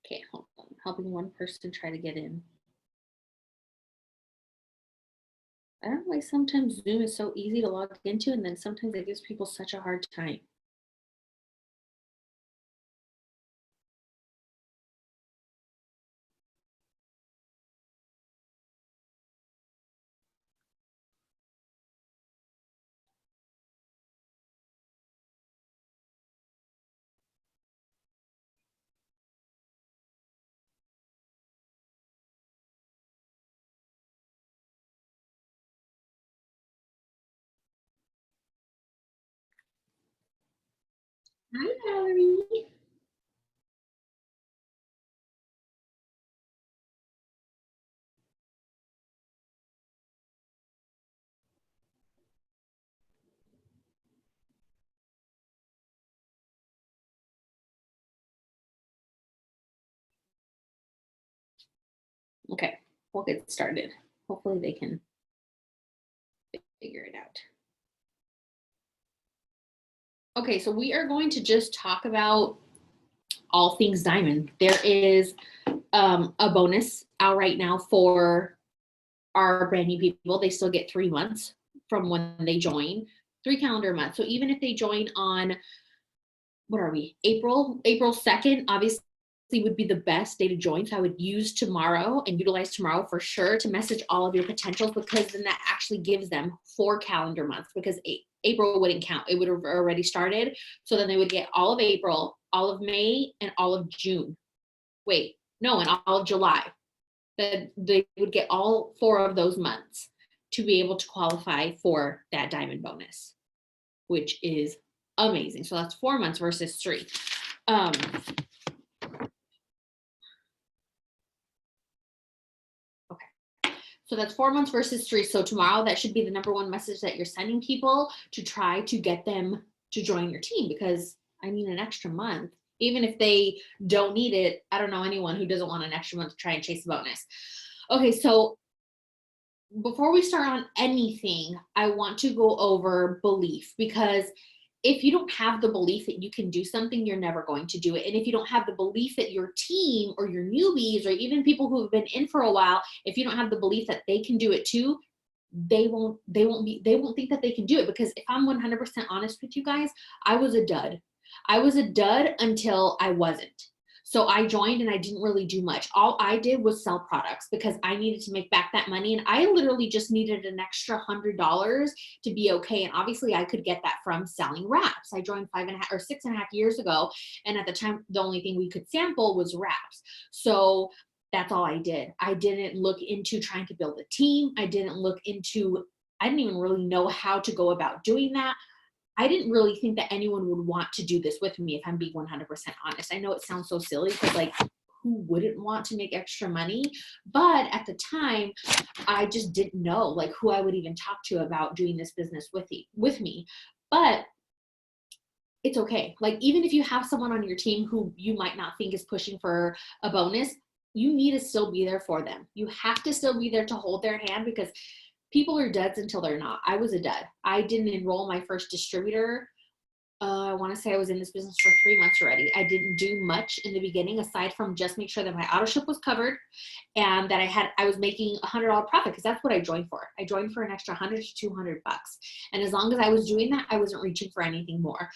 Okay, hold on. Helping one person try to get in. I don't know why sometimes Zoom is so easy to log into, and then sometimes it gives people such a hard time. Hi, Valerie. Okay, we'll get started. Hopefully they can figure it out. Okay, so we are going to just talk about all things diamond. There is a bonus out right now for our brand new people. They still get 3 months from when they join, 3 calendar months. So even if they join on, what are we, April 2nd, obviously would be the best day to join. So I would use tomorrow and utilize tomorrow for sure to message all of your potentials, because then that actually gives them 4 calendar months, because April wouldn't count. It would have already started. So then they would get all of April, all of May, and all of June. Wait, no, and all of July. That they would get all 4 of those months to be able to qualify for that diamond bonus, which is amazing. So that's 4 months versus 3. Okay. So that's 4 months versus 3. So tomorrow, that should be the number one message that you're sending people to try to get them to join your team, because I mean, an extra month, even if they don't need it, I don't know anyone who doesn't want an extra month to try and chase a bonus. Okay, so before we start on anything, I want to go over belief, because if you don't have the belief that you can do something, you're never going to do it. And if you don't have the belief that your team or your newbies, or even people who have been in for a while, if you don't have the belief that they can do it too, they won't think that they can do it. Because if I'm 100% honest with you guys, I was a dud. I was a dud until I wasn't. So I joined and I didn't really do much. All I did was sell products because I needed to make back that money. And I literally just needed an extra $100 to be okay. And obviously I could get that from selling wraps. I joined 5.5 or 6.5 years ago. And at the time, the only thing we could sample was wraps. So that's all I did. I didn't look into trying to build a team. I didn't even really know how to go about doing that. I didn't really think that anyone would want to do this with me, if I'm being 100% honest. I know it sounds so silly, because like, who wouldn't want to make extra money? But at the time, I just didn't know like who I would even talk to about doing this business with me. But it's okay. Like, even if you have someone on your team who you might not think is pushing for a bonus, you need to still be there for them. You have to still be there to hold their hand, because people are duds until they're not. I was a dud. I didn't enroll my first distributor. I want to say I was in this business for 3 months already. I didn't do much in the beginning aside from just make sure that my auto ship was covered and that I was making $100 profit, because that's what I joined for. I joined for an extra 100 to 200 bucks. And as long as I was doing that, I wasn't reaching for anything more.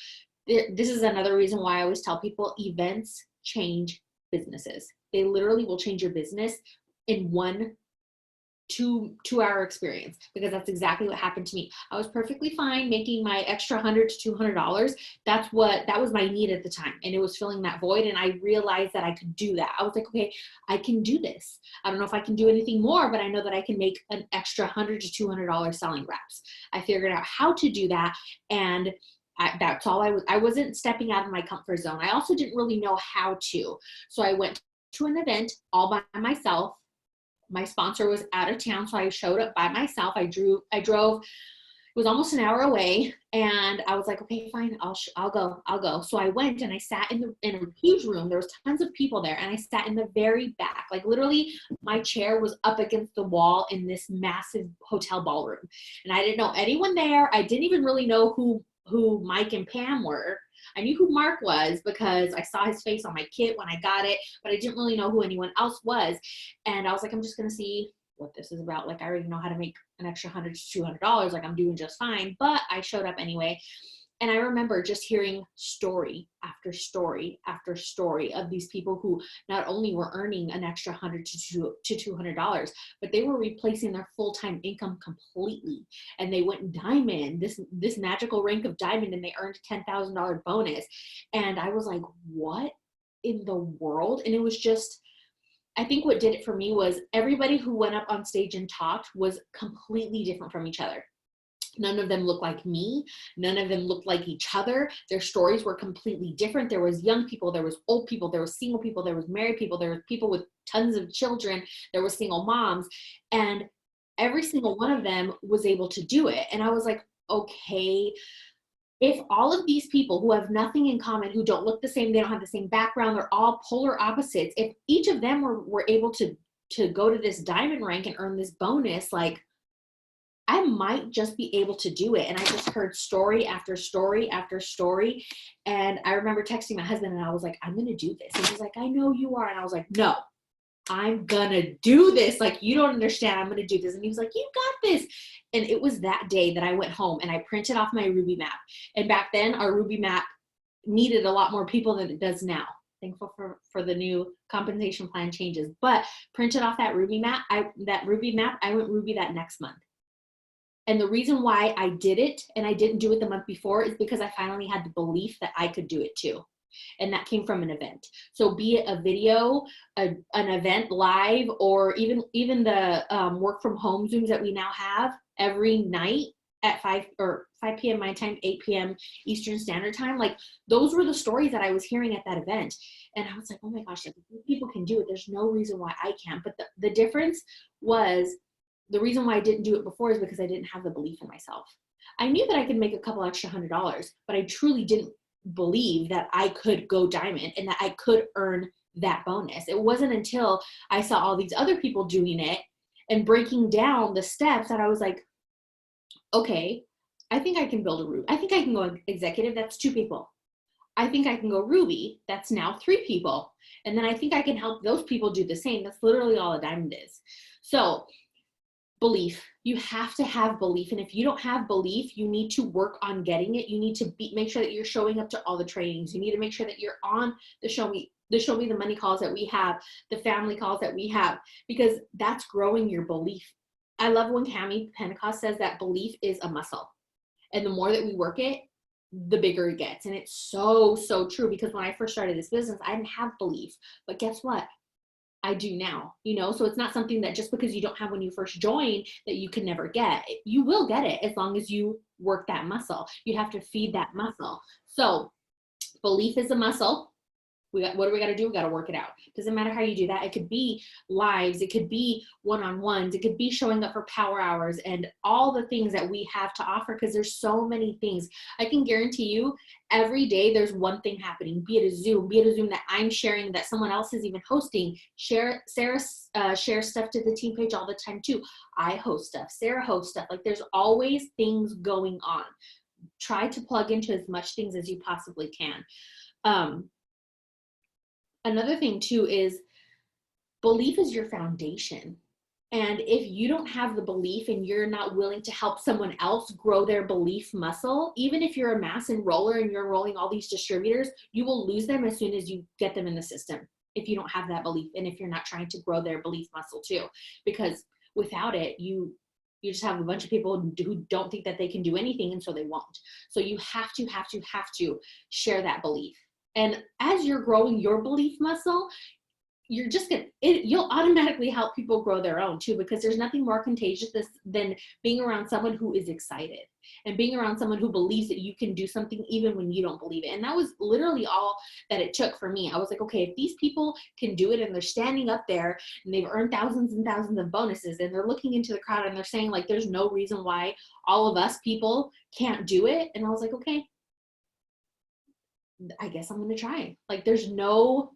This is another reason why I always tell people events change businesses. They literally will change your business in 2 hour experience, because that's exactly what happened to me. I was perfectly fine making my extra $100 to $200. That was my need at the time, and it was filling that void. And I realized that I could do that. I was like, okay, I can do this. I don't know if I can do anything more, but I know that I can make an extra $100 to $200 selling wraps. I figured out how to do that, and that's all I wasn't stepping out of my comfort zone. I also didn't really know how to. So I went to an event all by myself. My sponsor was out of town, so I showed up by myself. I drove. It was almost an hour away, and I was like, okay, fine, I'll go. So I went and I sat in a huge room. There was tons of people there, and I sat in the very back. Like, literally, my chair was up against the wall in this massive hotel ballroom, and I didn't know anyone there. I didn't even really know who Mike and Pam were. I knew who Mark was because I saw his face on my kit when I got it, but I didn't really know who anyone else was. And I was like, I'm just going to see what this is about. Like, I already know how to make an extra $100 to $200. Like, I'm doing just fine, but I showed up anyway. And I remember just hearing story after story after story of these people who not only were earning an extra $100 to $200, but they were replacing their full-time income completely. And they went diamond, this magical rank of diamond, and they earned $10,000 bonus. And I was like, what in the world? And it was just, I think what did it for me was everybody who went up on stage and talked was completely different from each other. None of them looked like me. None of them looked like each other. Their stories were completely different. There was young people, there was old people, there was single people, there was married people, there was people with tons of children, there were single moms, and every single one of them was able to do it. And I was like, okay, if all of these people who have nothing in common, who don't look the same, they don't have the same background, they're all polar opposites, if each of them were able to go to this diamond rank and earn this bonus, like, I might just be able to do it. And I just heard story after story after story. And I remember texting my husband and I was like, I'm going to do this. And he's like, I know you are. And I was like, no, I'm going to do this. Like, you don't understand. I'm going to do this. And he was like, you got this. And it was that day that I went home and I printed off my Ruby map. And back then our Ruby map needed a lot more people than it does now. Thankful for the new compensation plan changes, but printed off that Ruby map. I went Ruby that next month. And the reason why I did it and I didn't do it the month before is because I finally had the belief that I could do it too. And that came from an event. So be it a video, an event live, or even the work from home Zooms that we now have every night at 5 p.m. my time, 8 p.m. Eastern Standard Time. Like, those were the stories that I was hearing at that event. And I was like, oh my gosh, like, people can do it. There's no reason why I can't. But the difference was, the reason why I didn't do it before is because I didn't have the belief in myself. I knew that I could make a couple extra $100, but I truly didn't believe that I could go diamond and that I could earn that bonus. It wasn't until I saw all these other people doing it and breaking down the steps that I was like, okay, I think I can build a Ruby. I think I can go executive. That's 2 people. I think I can go Ruby. That's now 3 people. And then I think I can help those people do the same. That's literally all a diamond is. So belief. You have to have belief. And if you don't have belief, you need to work on getting it. You need to make sure that you're showing up to all the trainings. You need to make sure that you're on the show me the money calls that we have, the family calls that we have, because that's growing your belief. I love when Cami Pentecost says that belief is a muscle. And the more that we work it, the bigger it gets. And it's so, so true, because when I first started this business, I didn't have belief, but guess what? I do now, so it's not something that just because you don't have when you first join that you can never get. You will get it as long as you work that muscle. You have to feed that muscle. So belief is a muscle. What do we got to do? We got to work it out. Doesn't matter how you do that. It could be lives. It could be one-on-ones. It could be showing up for power hours and all the things that we have to offer, because there's so many things. I can guarantee you every day there's one thing happening, be it a Zoom that I'm sharing, that someone else is even hosting. Sarah shares stuff to the team page all the time too. I host stuff. Sarah hosts stuff. Like, there's always things going on. Try to plug into as much things as you possibly can. Another thing too is belief is your foundation. And if you don't have the belief and you're not willing to help someone else grow their belief muscle, even if you're a mass enroller and you're enrolling all these distributors, you will lose them as soon as you get them in the system if you don't have that belief and if you're not trying to grow their belief muscle too. Because without it, you just have a bunch of people who don't think that they can do anything, and so they won't. So you have to share that belief. And as you're growing your belief muscle, you'll automatically help people grow their own too, because there's nothing more contagious than being around someone who is excited and being around someone who believes that you can do something even when you don't believe it. And that was literally all that it took for me. I was like, okay, if these people can do it and they're standing up there and they've earned thousands and thousands of bonuses and they're looking into the crowd and they're saying, like, there's no reason why all of us people can't do it. And I was like, okay, I guess I'm going to try. Like, there's no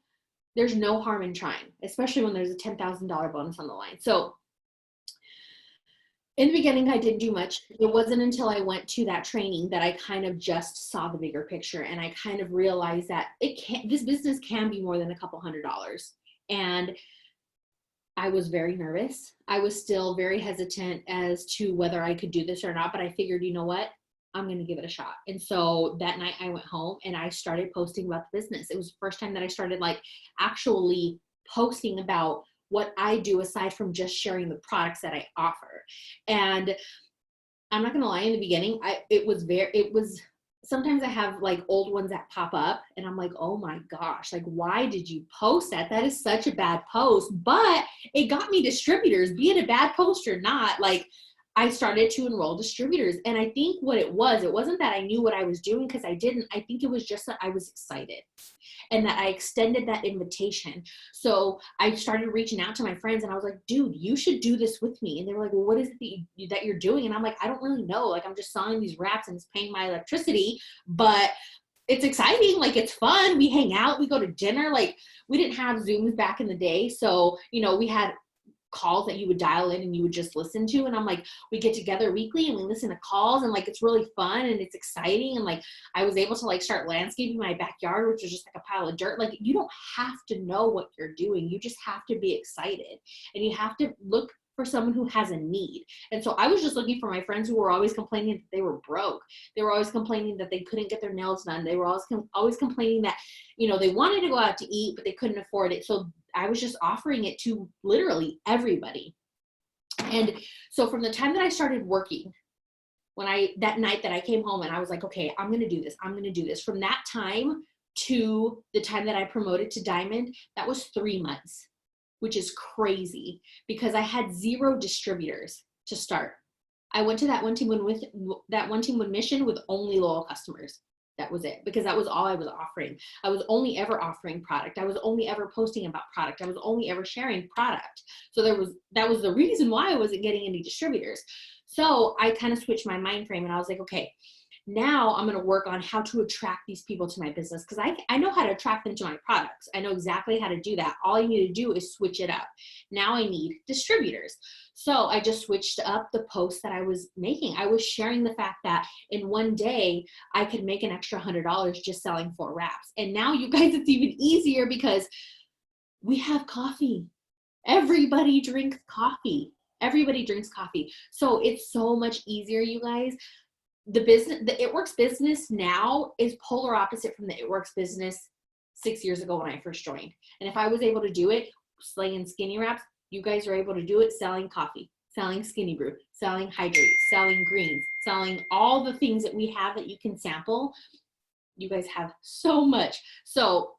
harm in trying, especially when there's a $10,000 bonus on the line. So In the beginning, I didn't do much. It wasn't until I went to that training that I kind of just saw the bigger picture, and I kind of realized that this business can be more than a couple $100s. And I was very nervous. I was still very hesitant as to whether I could do this or not, but I figured, you know what? I'm going to give it a shot. And so that night I went home and I started posting about the business. It was the first time that I started like actually posting about what I do aside from just sharing the products that I offer. And I'm not going to lie, in the beginning, it was sometimes I have like old ones that pop up and I'm like, oh my gosh, like, why did you post that? That is such a bad post, but it got me distributors, be it a bad post or not. Like, I started to enroll distributors. And I think what it wasn't that I knew what I was doing, because I didn't. I think it was just that I was excited and that I extended that invitation. So I started reaching out to my friends and I was like, dude, you should do this with me. And they were like, well, what is it that you're doing? And I'm like, I don't really know. Like, I'm just selling these wraps and it's paying my electricity, but it's exciting. Like, it's fun. We hang out, we go to dinner. Like, we didn't have Zooms back in the day. So, we had calls that you would dial in and you would just listen to. And I'm like, we get together weekly and we listen to calls, and like, it's really fun and it's exciting. And like, I was able to like start landscaping my backyard, which was just like a pile of dirt. Like, you don't have to know what you're doing. You just have to be excited, and you have to look for someone who has a need. And so I was just looking for my friends who were always complaining that they were broke. They were always complaining that they couldn't get their nails done. They were always complaining that, they wanted to go out to eat, but they couldn't afford it. So I was just offering it to literally everybody. And so from the time that I started working, that night that I came home and I was like, okay, I'm going to do this. I'm going to do this. From that time to the time that I promoted to Diamond, that was 3 months, which is crazy because I had 0 distributors to start. I went to that one team with mission with only loyal customers. That was it, because that was all I was offering. I was only ever offering product. I was only ever posting about product. I was only ever sharing product. So that was the reason why I wasn't getting any distributors. So I kind of switched my mind frame and I was like, okay, now I'm going to work on how to attract these people to my business, because I know how to attract them to my products. I know exactly how to do that. All I need to do is switch it up. Now I need distributors. So I just switched up the posts that I was making. I was sharing the fact that in one day I could make an extra $100 just selling 4 wraps. And now, you guys, it's even easier because we have coffee. Everybody drinks coffee. Everybody drinks coffee. So it's so much easier, you guys. The It Works business now is polar opposite from the It Works business 6 years ago when I first joined. And if I was able to do it slinging skinny wraps, you guys are able to do it selling coffee, selling Skinny Brew, selling Hydrate, selling greens, selling all the things that we have that you can sample. You guys have so much. So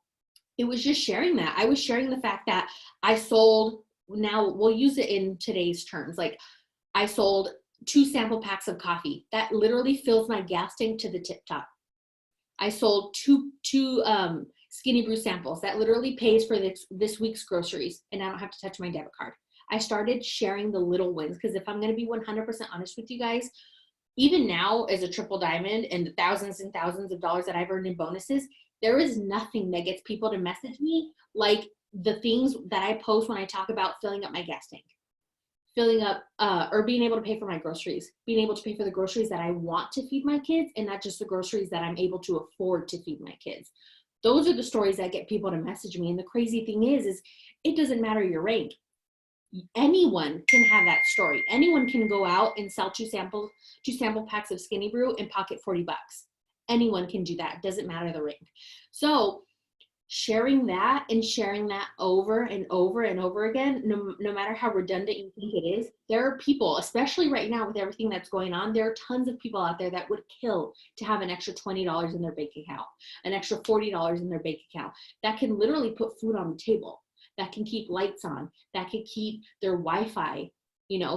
it was just sharing that. I was sharing the fact that I sold, now we'll use it in today's terms, like I sold 2 sample packs of coffee. That literally fills my gas tank to the tip top. I sold two Skinny Brew samples. That literally pays for this week's groceries, and I don't have to touch my debit card. I started sharing the little wins, because if I'm going to be 100% honest with you guys, even now as a triple diamond and the thousands and thousands of dollars that I've earned in bonuses, there is nothing that gets people to message me like the things that I post when I talk about filling up my gas tank, filling up or being able to pay for my groceries, being able to pay for the groceries that I want to feed my kids, and not just the groceries that I'm able to afford to feed my kids. Those are the stories that get people to message me. And the crazy thing is it doesn't matter your rank. Anyone can have that story. Anyone can go out and sell 2 sample packs of Skinny Brew and pocket $40. Anyone can do that. It doesn't matter the rank. So sharing that over and over and over again, no matter how redundant you think it is, there are people, especially right now with everything that's going on, there are tons of people out there that would kill to have an extra $20 in their bank account, an extra $40 in their bank account, that can literally put food on the table, that can keep lights on, that can keep their Wi-Fi,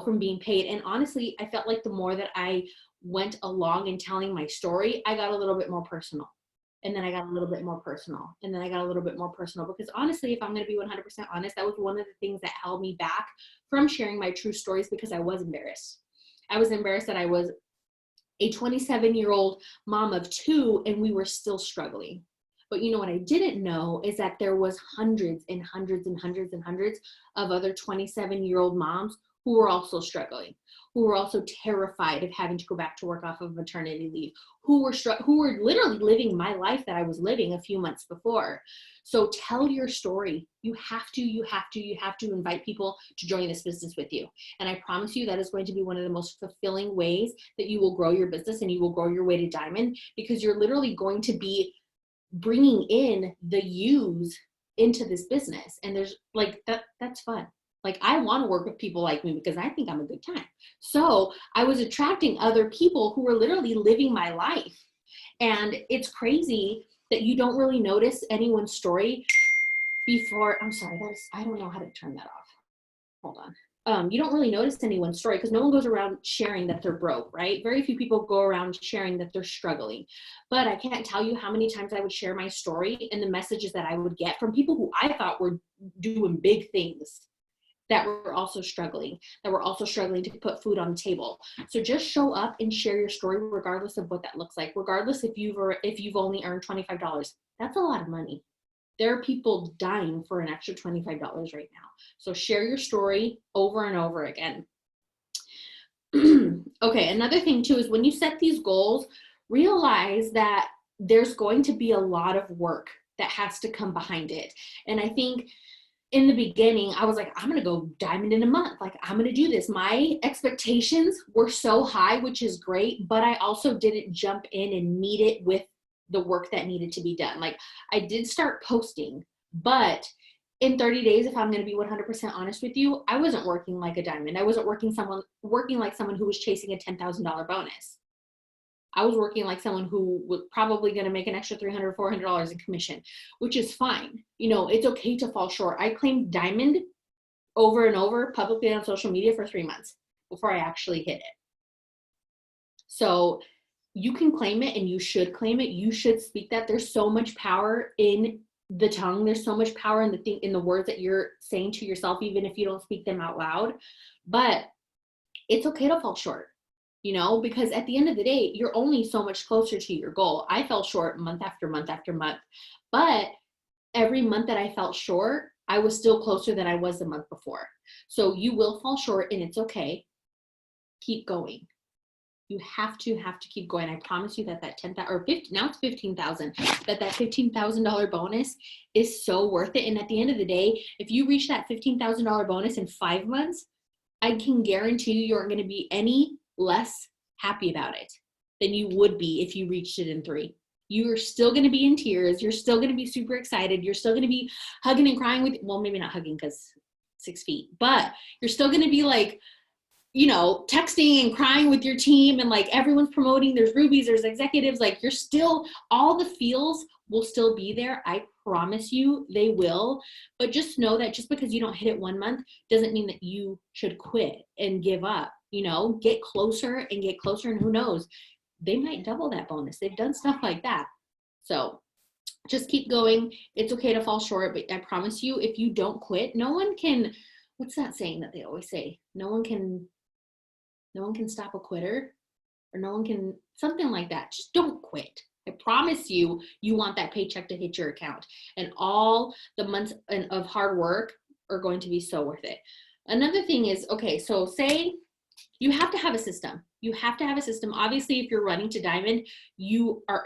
from being paid. And honestly, I felt like the more that I went along in telling my story, I got a little bit more personal. And then I got a little bit more personal. And then I got a little bit more personal, because honestly, if I'm going to be 100% honest, that was one of the things that held me back from sharing my true stories, because I was embarrassed. I was embarrassed that I was a 27-year-old mom of 2 and we were still struggling. But what I didn't know is that there was hundreds and hundreds and hundreds and hundreds of other 27-year-old moms who were also struggling, who were also terrified of having to go back to work off of maternity leave, who were literally living my life that I was living a few months before. So tell your story. You have to invite people to join this business with you. And I promise you that is going to be one of the most fulfilling ways that you will grow your business and you will grow your way to diamond, because you're literally going to be bringing in the yous into this business. And there's like, that's fun. Like, I want to work with people like me because I think I'm a good time. So I was attracting other people who were literally living my life. And it's crazy that you don't really notice anyone's story before. I'm sorry, I don't know how to turn that off. Hold on. You don't really notice anyone's story because no one goes around sharing that they're broke, right? Very few people go around sharing that they're struggling. But I can't tell you how many times I would share my story and the messages that I would get from people who I thought were doing big things, that were also struggling, to put food on the table. So just show up and share your story, regardless of what that looks like, regardless if you've only earned $25. That's a lot of money. There are people dying for an extra $25 right now. So share your story over and over again. Okay, another thing too is when you set these goals, realize that there's going to be a lot of work that has to come behind it. And I think in the beginning, I was like, I'm going to go diamond in a month. Like, I'm going to do this. My expectations were so high, which is great, but I also didn't jump in and meet it with the work that needed to be done. Like, I did start posting, but in 30 days, if I'm going to be 100% honest with you, I wasn't working like a diamond. I wasn't working like someone who was chasing a $10,000 bonus. I was working like someone who was probably going to make an extra $300, $400 in commission, which is fine. You know, it's okay to fall short. I claimed diamond over and over publicly on social media for 3 months before I actually hit it. So you can claim it and you should claim it. You should speak that. There's so much power in the tongue. There's so much power in the words that you're saying to yourself, even if you don't speak them out loud. But it's okay to fall short. You know, because at the end of the day, you're only so much closer to your goal. I fell short month after month after month, but every month that I felt short, I was still closer than I was the month before. So you will fall short and it's okay. Keep going. You have to keep going. I promise you that 10,000 or 50, now it's 15,000, that $15,000 bonus is so worth it. And at the end of the day, if you reach that $15,000 bonus in 5 months, I can guarantee you aren't going to be any less happy about it than you would be if you reached it in 3. You're still going to be in tears. You're still going to be super excited. You're still going to be hugging and crying with, well, maybe not hugging because 6 feet, but you're still going to be like, you know, texting and crying with your team and like everyone's promoting, there's rubies, there's executives, like you're still, all the feels will still be there. I promise you they will. But just know that just because you don't hit it 1 month doesn't mean that you should quit and give up. You know, get closer and get closer, and who knows, they might double that bonus. They've done stuff like that. So just keep going. It's okay to fall short, but I promise you, if you don't quit, no one can, what's that saying that they always say? No one can stop a quitter, or no one can, something like that. Just don't quit. I promise you, you want that paycheck to hit your account, and all the months of hard work are going to be so worth it. Another thing is, okay, so say you have to have a system. You have to have a system. Obviously, if you're running to diamond, you are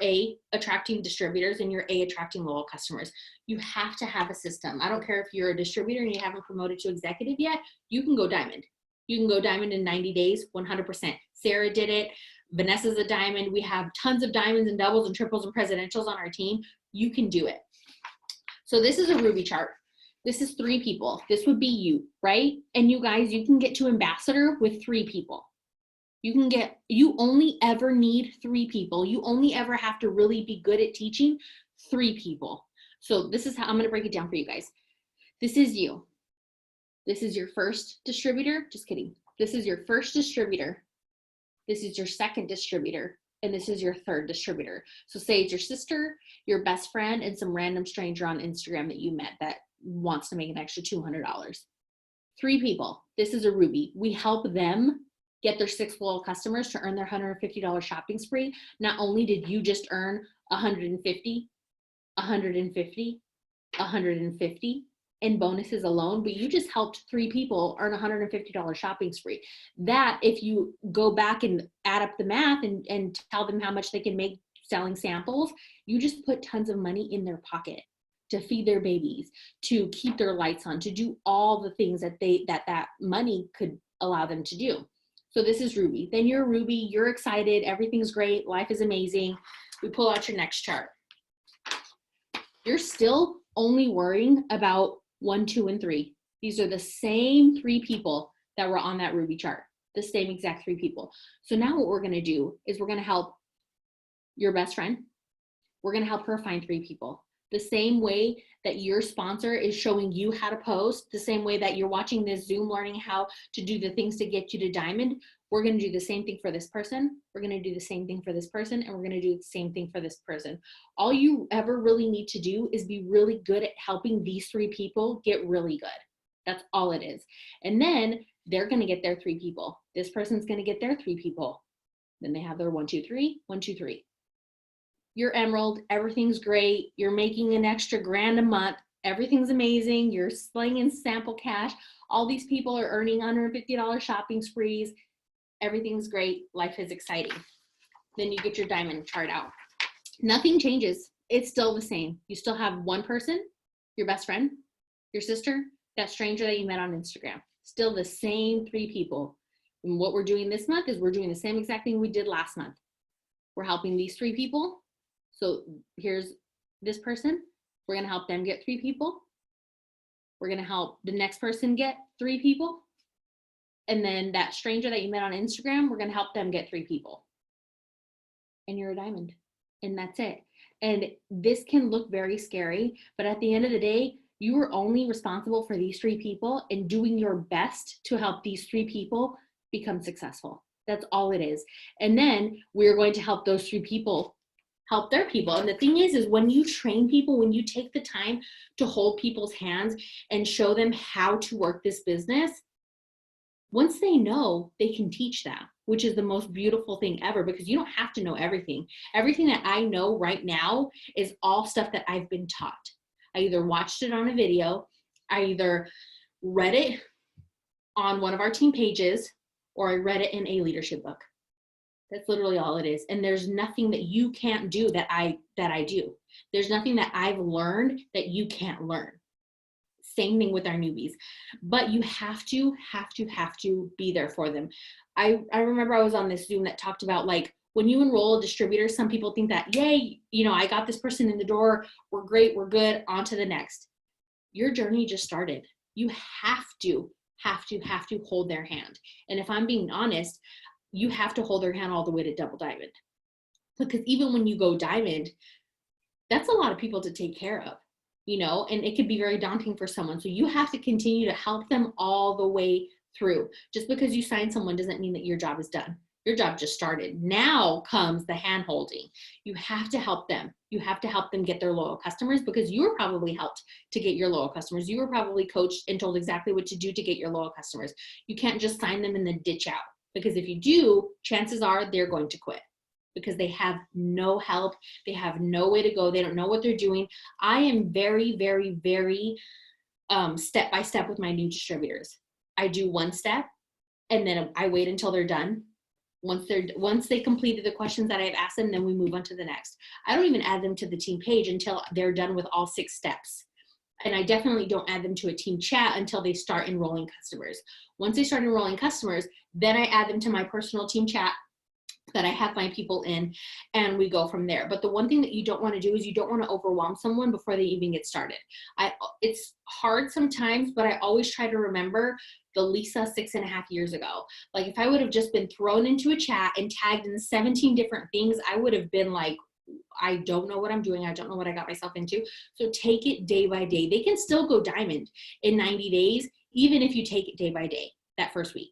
attracting distributors and you're attracting loyal customers. You have to have a system. I don't care if you're a distributor and you haven't promoted to executive yet, you can go diamond. You can go diamond in 90 days, 100%. Sarah did it. Vanessa's a diamond. We have tons of diamonds and doubles and triples and presidentials on our team. You can do it. So this is a Ruby chart. This is 3 people. This would be you, right? And you guys, you can get to ambassador with 3 people. You only ever need 3 people. You only ever have to really be good at teaching 3 people. So this is how I'm going to break it down for you guys. This is you. This is your first distributor. Just kidding. This is your first distributor. This is your second distributor. And this is your third distributor. So say it's your sister, your best friend, and some random stranger on Instagram that you met that wants to make an extra $200. 3 people. This is a Ruby. We help them get their 6 loyal customers to earn their $150 shopping spree. Not only did you just earn 150, 150, 150, in bonuses alone, but you just helped 3 people earn $150 shopping spree. That, if you go back and add up the math and tell them how much they can make selling samples, you just put tons of money in their pocket to feed their babies, to keep their lights on, to do all the things that that money could allow them to do. So this is Ruby. Then you're Ruby, you're excited, everything's great, life is amazing. We pull out your next chart. You're still only worrying about 1, 2, and 3. These are the same 3 people that were on that Ruby chart, the same exact 3 people. So now what we're gonna do is we're gonna help your best friend. We're gonna help her find 3 people. The same way that your sponsor is showing you how to post, the same way that you're watching this Zoom learning how to do the things to get you to diamond, we're gonna do the same thing for this person, we're gonna do the same thing for this person, and we're gonna do the same thing for this person. All you ever really need to do is be really good at helping these 3 people get really good. That's all it is. And then they're gonna get their 3 people. This person's gonna get their 3 people. Then they have their 1, 2, 3, 1, 2, 3. You're Emerald, everything's great. You're making an extra $1,000 a month. Everything's amazing. You're slinging sample cash. All these people are earning $150 shopping sprees. Everything's great. Life is exciting. Then you get your diamond chart out. Nothing changes. It's still the same. You still have one person, your best friend, your sister, that stranger that you met on Instagram. Still the same 3 people. And what we're doing this month is we're doing the same exact thing we did last month. We're helping these 3 people. So here's this person. We're gonna help them get 3 people. We're gonna help the next person get 3 people. And then that stranger that you met on Instagram, we're gonna help them get 3 people. And you're a diamond, and that's it. And this can look very scary, but at the end of the day, you are only responsible for these 3 people and doing your best to help these 3 people become successful. That's all it is. And then we're going to help those 3 people help their people. And the thing is when you train people, when you take the time to hold people's hands and show them how to work this business, once they know, they can teach that, which is the most beautiful thing ever, because you don't have to know everything. Everything that I know right now is all stuff that I've been taught. I either watched it on a video, I either read it on one of our team pages, or I read it in a leadership book. That's literally all it is. And there's nothing that you can't do that I do. There's nothing that I've learned that you can't learn. Same thing with our newbies. But you have to be there for them. I remember I was on this Zoom that talked about, like, when you enroll a distributor, some people think that, yay, you know, I got this person in the door, we're great, we're good, on to the next. Your journey just started. You have to hold their hand. And if I'm being honest, you have to hold their hand all the way to double diamond. Because even when you go diamond, that's a lot of people to take care of, you know, and it could be very daunting for someone. So you have to continue to help them all the way through. Just because you sign someone doesn't mean that your job is done. Your job just started. Now comes the hand holding. You have to help them. You have to help them get their loyal customers, because you were probably helped to get your loyal customers. You were probably coached and told exactly what to do to get your loyal customers. You can't just sign them and then ditch out. Because if you do, chances are they're going to quit, because they have no help. They have no way to go. They don't know what they're doing. I am very step by step with my new distributors. I do one step and then I wait until they're done. Once they completed the questions that I've asked them, then we move on to the next. I don't even add them to the team page until they're done with all 6 steps. And I definitely don't add them to a team chat until they start enrolling customers. Once they start enrolling customers, then I add them to my personal team chat that I have my people in, and we go from there. But the one thing that you don't want to do is you don't want to overwhelm someone before they even get started. It's hard sometimes, but I always try to remember the Lisa 6.5 years ago. Like, if I would have just been thrown into a chat and tagged in 17 different things, I would have been like, I don't know what I'm doing. I don't know what I got myself into. So take it day by day. They can still go diamond in 90 days, even if you take it day by day, that first week.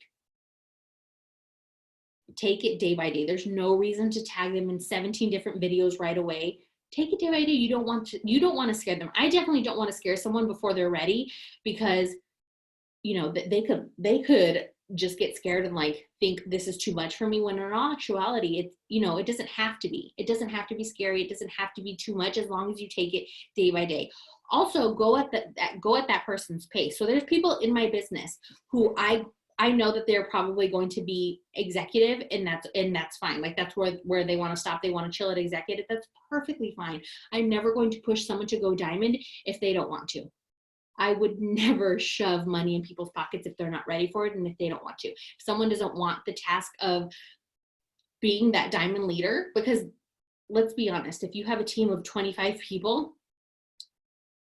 Take it day by day. There's no reason to tag them in 17 different videos right away. Take it day by day. You don't want to scare them. I definitely don't want to scare someone before they're ready, because, you know, they could just get scared and like think this is too much for me, when in all actuality, it's, you know, it doesn't have to be. It doesn't have to be scary. It doesn't have to be too much, as long as you take it day by day. Also, go at that person's pace. So there's people in my business who I know that they're probably going to be executive, and that's fine. Like, that's where they want to stop. They want to chill at executive. That's perfectly fine. I'm never going to push someone to go diamond if they don't want to. I would never shove money in people's pockets if they're not ready for it and if they don't want to. If someone doesn't want the task of being that diamond leader, because let's be honest, if you have a team of 25 people,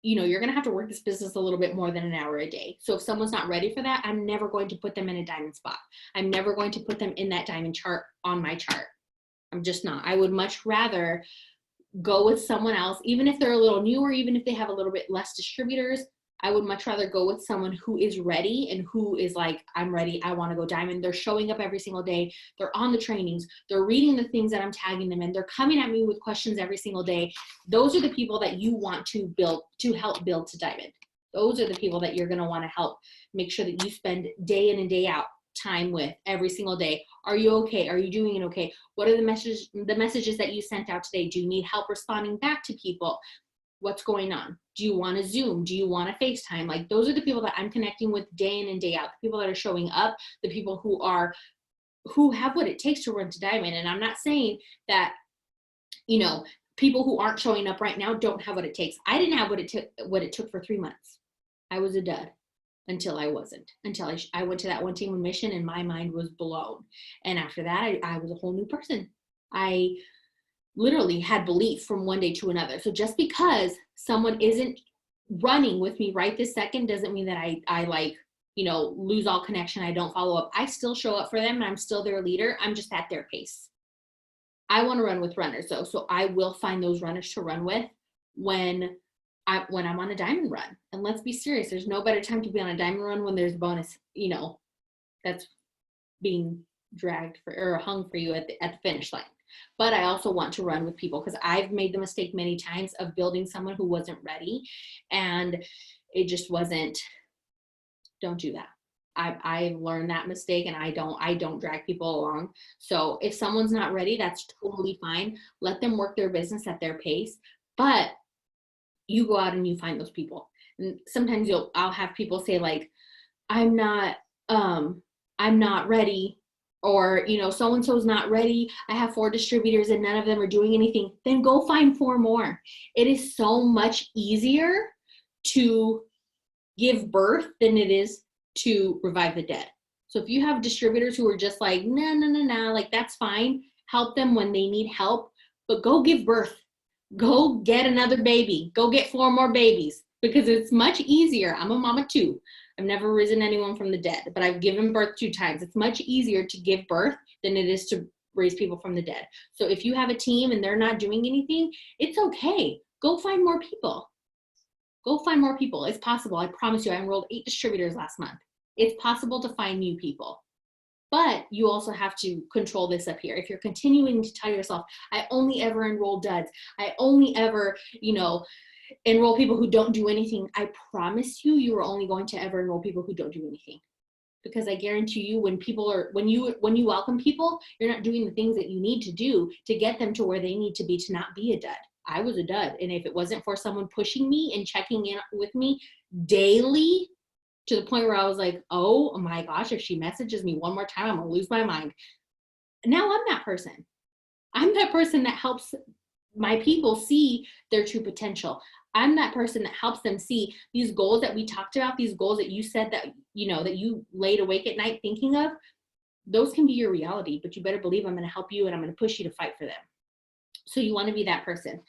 you know, you're going to have to work this business a little bit more than an hour a day. So if someone's not ready for that, I'm never going to put them in a diamond spot. I'm never going to put them in that diamond chart on my chart. I'm just not. I would much rather go with someone else, even if they're a little newer, even if they have a little bit less distributors. I would much rather go with someone who is ready and who is like, I'm ready, I want to go diamond. They're showing up every single day. They're on the trainings. They're reading the things that I'm tagging them in. They're coming at me with questions every single day. Those are the people that you want to help build to diamond. Those are the people that you're going to want to help make sure that you spend day in and day out time with every single day. Are you okay? Are you doing it okay? What are the messages that you sent out today? Do you need help responding back to people? What's going on? Do you want to Zoom? Do you want to FaceTime? Like, those are the people that I'm connecting with day in and day out. The people that are showing up, the people who have what it takes to run to diamond. And I'm not saying that, you know, people who aren't showing up right now don't have what it takes. I didn't have what it took for 3 months. I was a dud until I wasn't, until I went to that One Team Mission and my mind was blown. And after that, I was a whole new person. I literally had belief from one day to another. So just because someone isn't running with me right this second doesn't mean that I like, you know, lose all connection. I don't follow up. I still show up for them and I'm still their leader. I'm just at their pace. I want to run with runners though. So I will find those runners to run with when I'm on a diamond run. And let's be serious. There's no better time to be on a diamond run when there's a bonus, you know, that's being dragged for or hung for you at the finish line. But I also want to run with people because I've made the mistake many times of building someone who wasn't ready, and it just wasn't. Don't do that. I've learned that mistake, and I don't drag people along. So if someone's not ready, that's totally fine. Let them work their business at their pace, but you go out and you find those people. And sometimes I'll have people say like, I'm not ready. Or, you know, so-and-so's not ready. I have 4 distributors and none of them are doing anything. Then go find 4 more. It is so much easier to give birth than it is to revive the dead. So if you have distributors who are just like, nah, like that's fine. Help them when they need help, but go give birth. Go get another baby. Go get 4 more babies because it's much easier. I'm a mama too. I've never risen anyone from the dead, but I've given birth 2 times. It's much easier to give birth than it is to raise people from the dead. So if you have a team and they're not doing anything, it's okay. Go find more people. Go find more people. It's possible. I promise you, I enrolled 8 distributors last month. It's possible to find new people. But you also have to control this up here. If you're continuing to tell yourself, I only ever enroll duds. I only ever, you know, enroll people who don't do anything. I promise you, you are only going to ever enroll people who don't do anything. Because I guarantee you, when you welcome people, you're not doing the things that you need to do to get them to where they need to be to not be a dud. I was a dud. And if it wasn't for someone pushing me and checking in with me daily to the point where I was like, oh my gosh, if she messages me one more time, I'm gonna lose my mind. Now I'm that person. I'm that person that helps my people see their true potential. I'm that person that helps them see these goals that we talked about, these goals that you said that, you know, that you laid awake at night thinking of. Those can be your reality, but you better believe I'm going to help you and I'm going to push you to fight for them. So you want to be that person.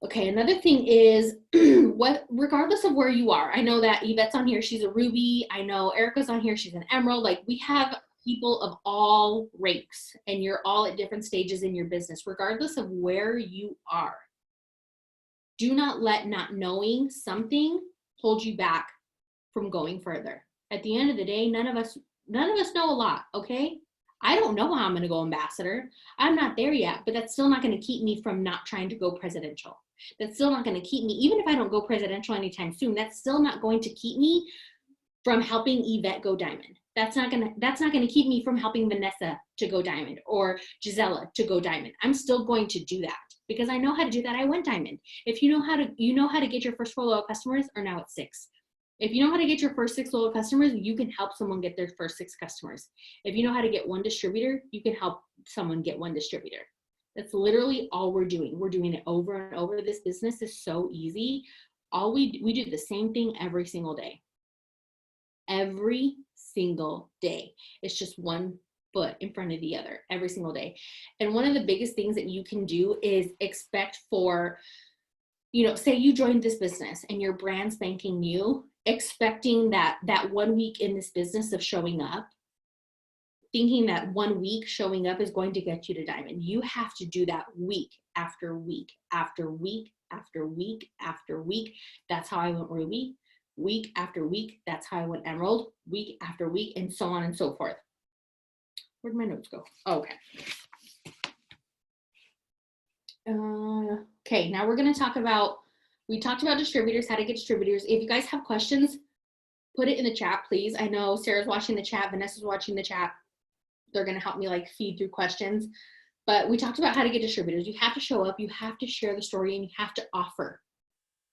Okay, another thing is regardless of where you are, I know that Yvette's on here, she's a Ruby. I know Erica's on here, she's an Emerald. Like, we have people of all ranks and you're all at different stages in your business, regardless of where you are. Do not let not knowing something hold you back from going further. At the end of the day, none of us know a lot, okay? I don't know how I'm going to go ambassador. I'm not there yet, but that's still not going to keep me from not trying to go presidential. That's still not going to keep me, even if I don't go presidential anytime soon, that's still not going to keep me from helping Yvette go diamond. That's not gonna keep me from helping Vanessa to go diamond or Gisela to go diamond. I'm still going to do that because I know how to do that. I went diamond. If you know how to get your first 4 loyal customers, or now it's 6. If you know how to get your first 6 loyal customers, you can help someone get their first 6 customers. If you know how to get 1 distributor, you can help someone get 1 distributor. That's literally all we're doing. We're doing it over and over. This business is so easy. All we do the same thing every single day. Every single day. It's just one foot in front of the other every single day. And one of the biggest things that you can do is expect for, say you joined this business and your brand spanking new, expecting that 1 week in this business of showing up, thinking that 1 week showing up is going to get you to diamond. You have to do that week after week after week after week after week. That's how I went Ruby. Week after week, that's how I went Emerald. Week after week, and so on and so forth. Where'd my notes go? Oh, okay. Okay, now we're going to talk about, we talked about distributors, how to get distributors. If you guys have questions, put it in the chat, please. I know Sarah's watching the chat, Vanessa's watching the chat. They're going to help me feed through questions. But we talked about how to get distributors. You have to show up, you have to share the story, and you have to offer.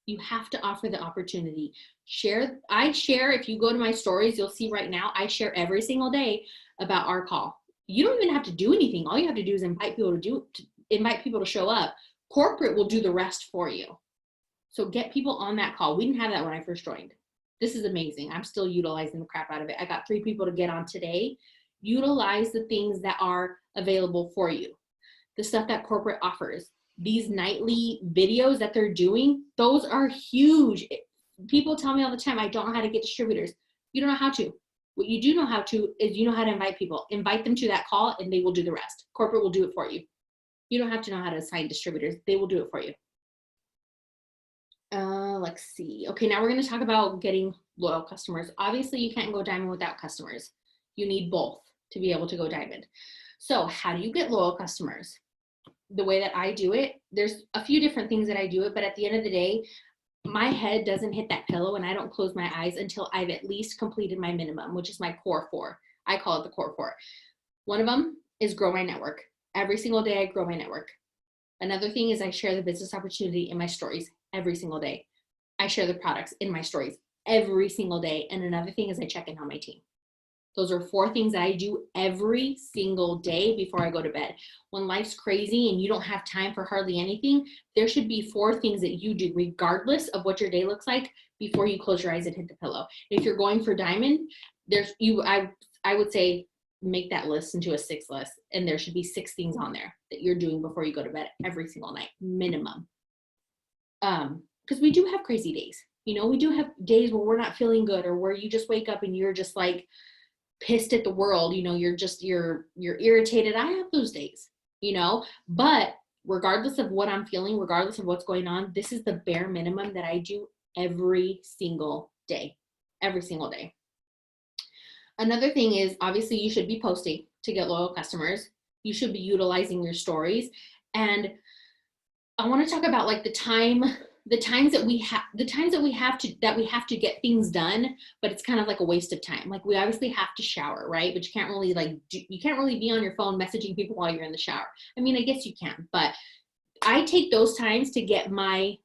You have to offer the opportunity. I share, if you go to my stories, you'll see right now, I share every single day about our call. You don't even have to do anything. All you have to do is invite people to show up. Corporate will do the rest for you. So get people on that call. We didn't have that when I first joined. This is amazing. I'm still utilizing the crap out of it. I got 3 people to get on today. Utilize the things that are available for you. The stuff that corporate offers. These nightly videos that they're doing, those are huge. People tell me all the time, I don't know how to get distributors. You don't know how to. What you do know how to is you know how to invite people. Invite them to that call and they will do the rest. Corporate will do it for you. You don't have to know how to assign distributors. They will do it for you. Let's see. Okay, now we're going to talk about getting loyal customers. Obviously, you can't go diamond without customers. You need both to be able to go diamond. So how do you get loyal customers? The way that I do it, there's a few different things that I do it, but at the end of the day, my head doesn't hit that pillow and I don't close my eyes until I've at least completed my minimum, which is my core 4. I call it the core 4. One of them is grow my network. Every single day I grow my network. Another thing is I share the business opportunity in my stories every single day. I share the products in my stories every single day. And another thing is I check in on my team. Those are 4 things that I do every single day before I go to bed. When life's crazy and you don't have time for hardly anything, there should be 4 things that you do regardless of what your day looks like before you close your eyes and hit the pillow. If you're going for diamond, I would say make that list into a 6 list, and there should be 6 things on there that you're doing before you go to bed every single night, minimum. Because we do have crazy days. We do have days where we're not feeling good, or where you just wake up and you're just pissed at the world, you're irritated. I have those days, but regardless of what I'm feeling, regardless of what's going on, this is the bare minimum that I do every single day. Another thing is, obviously you should be posting to get loyal customers. You should be utilizing your stories. And I want to talk about the times that we have to get things done, but it's kind of like a waste of time. We obviously have to shower, right? But you can't really you can't really be on your phone messaging people while you're in the shower. I mean, I guess you can, but I take those times to get my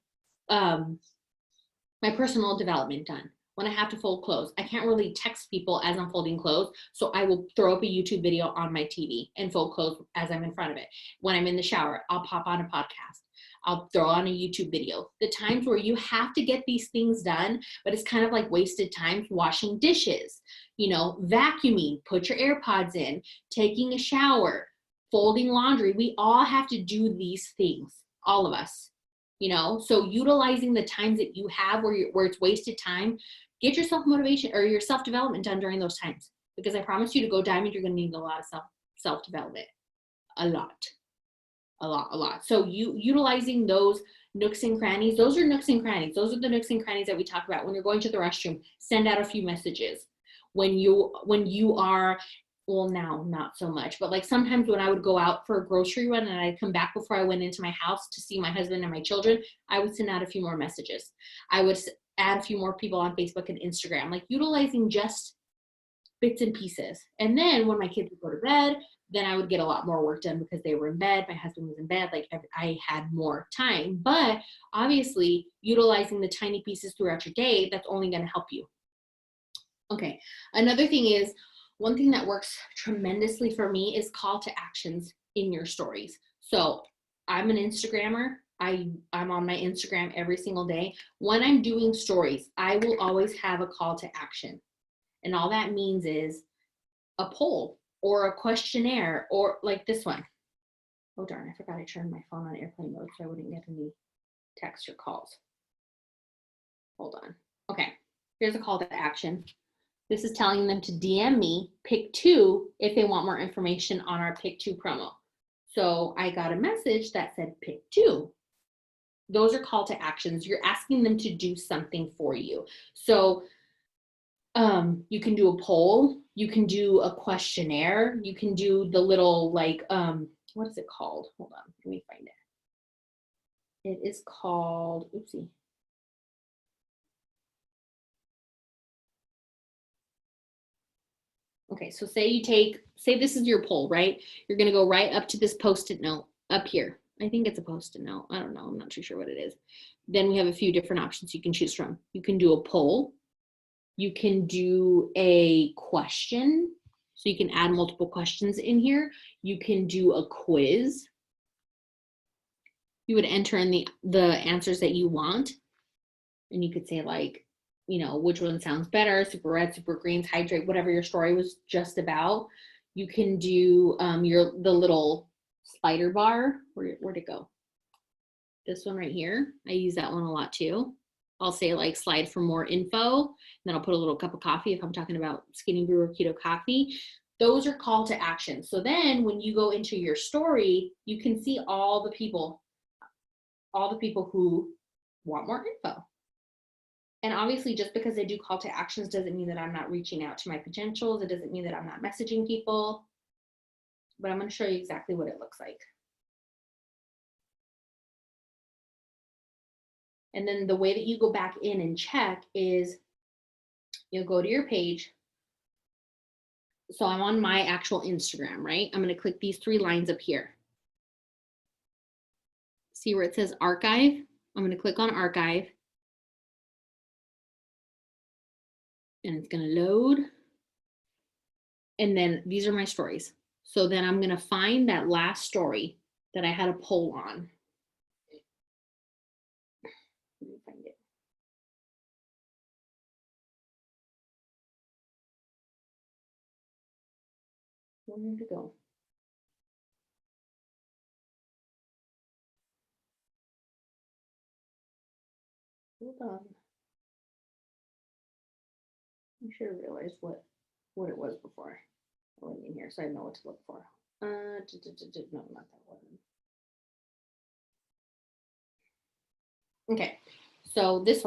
my personal development done. When I have to fold clothes, I can't really text people as I'm folding clothes, so I will throw up a YouTube video on my TV and fold clothes as I'm in front of it. When I'm in the shower, I'll pop on a podcast. I'll throw on a YouTube video. The times where you have to get these things done, but it's kind of like wasted time, washing dishes, vacuuming, put your AirPods in, taking a shower, folding laundry. We all have to do these things, all of us, so utilizing the times that you have where it's wasted time, get your self-motivation or your self-development done during those times, because I promise you, to go diamond, you're going to need a lot of self-development, a lot. So utilizing those nooks and crannies, those are nooks and crannies. Those are the nooks and crannies that we talk about. When you're going to the restroom, send out a few messages. When you are, well, now not so much, but sometimes when I would go out for a grocery run and I'd come back before I went into my house to see my husband and my children, I would send out a few more messages. I would add a few more people on Facebook and Instagram, like utilizing just bits and pieces. And then when my kids would go to bed, then I would get a lot more work done because they were in bed. My husband was in bed. Like I had more time. But obviously, utilizing the tiny pieces throughout your day, that's only going to help you. Okay. Another thing is, one thing that works tremendously for me is call to actions in your stories. So I'm an Instagrammer. I'm on my Instagram every single day. When I'm doing stories, I will always have a call to action. And all that means is a poll or a questionnaire, or like this one. Oh darn, I forgot I turned my phone on airplane mode so I wouldn't get any texts or calls. Hold on. Okay, here's a call to action. This is telling them to DM me Pick 2 if they want more information on our Pick 2 promo. So I got a message that said Pick 2. Those are call to actions. You're asking them to do something for you. So you can do a poll, you can do a questionnaire, you can do the little like, what is it called? Hold on, let me find it. It is called, oopsie. Okay, so say this is your poll, right? You're gonna go right up to this Post-it note up here. I think it's a Post-it note. I don't know, I'm not too sure what it is. Then we have a few different options you can choose from. You can do a poll. You can do a question. So you can add multiple questions in here. You can do a quiz. You would enter in the answers that you want. And you could say like, you know, which one sounds better, super red, super greens, hydrate, whatever your story was just about. You can do the little slider bar. Where'd it go? This one right here. I use that one a lot too. I'll say like slide for more info. And then I'll put a little cup of coffee if I'm talking about Skinny Brew or Keto Coffee. Those are call to action. So then when you go into your story, you can see all the people who want more info. And obviously, just because I do call to actions doesn't mean that I'm not reaching out to my potentials. It doesn't mean that I'm not messaging people. But I'm going to show you exactly what it looks like. And then the way that you go back in and check is you'll go to your page. So I'm on my actual Instagram, right? I'm going to click these 3 lines up here. See where it says archive? I'm going to click on archive. And it's going to load. And then these are my stories. So then I'm going to find that last story that I had a poll on. Let me find it. Where did it go? Hold on. I should have realized what it was before I went in here, so I know what to look for. No, not that one. Okay, so this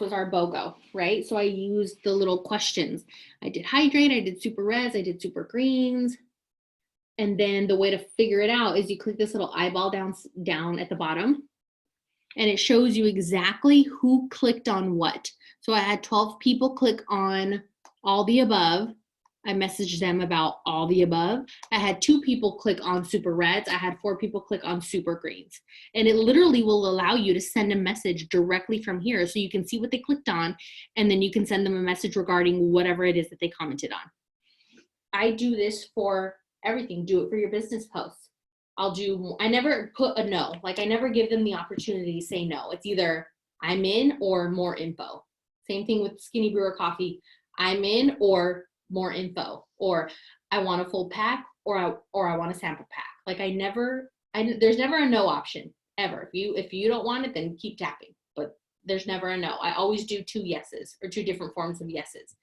was our BOGO, right? So I used the little questions. I did hydrate, I did super reds, I did super greens. And then the way to figure it out is you click this little eyeball down at the bottom, and it shows you exactly who clicked on what. So I had 12 people click on all the above. I messaged them about all the above. I had 2 people click on super reds. I had 4 people click on super greens. And it literally will allow you to send a message directly from here so you can see what they clicked on, and then you can send them a message regarding whatever it is that they commented on. I do this for everything. Do it for your business posts. I never put a no. Like I never give them the opportunity to say no. It's either I'm in or more info. Same thing with Skinny Brewer Coffee. I'm in or more info, or I want a full pack, or I want a sample pack. Like there's never a no option ever. If you don't want it, then keep tapping. But there's never a no. I always do 2 yeses or 2 different forms of yeses.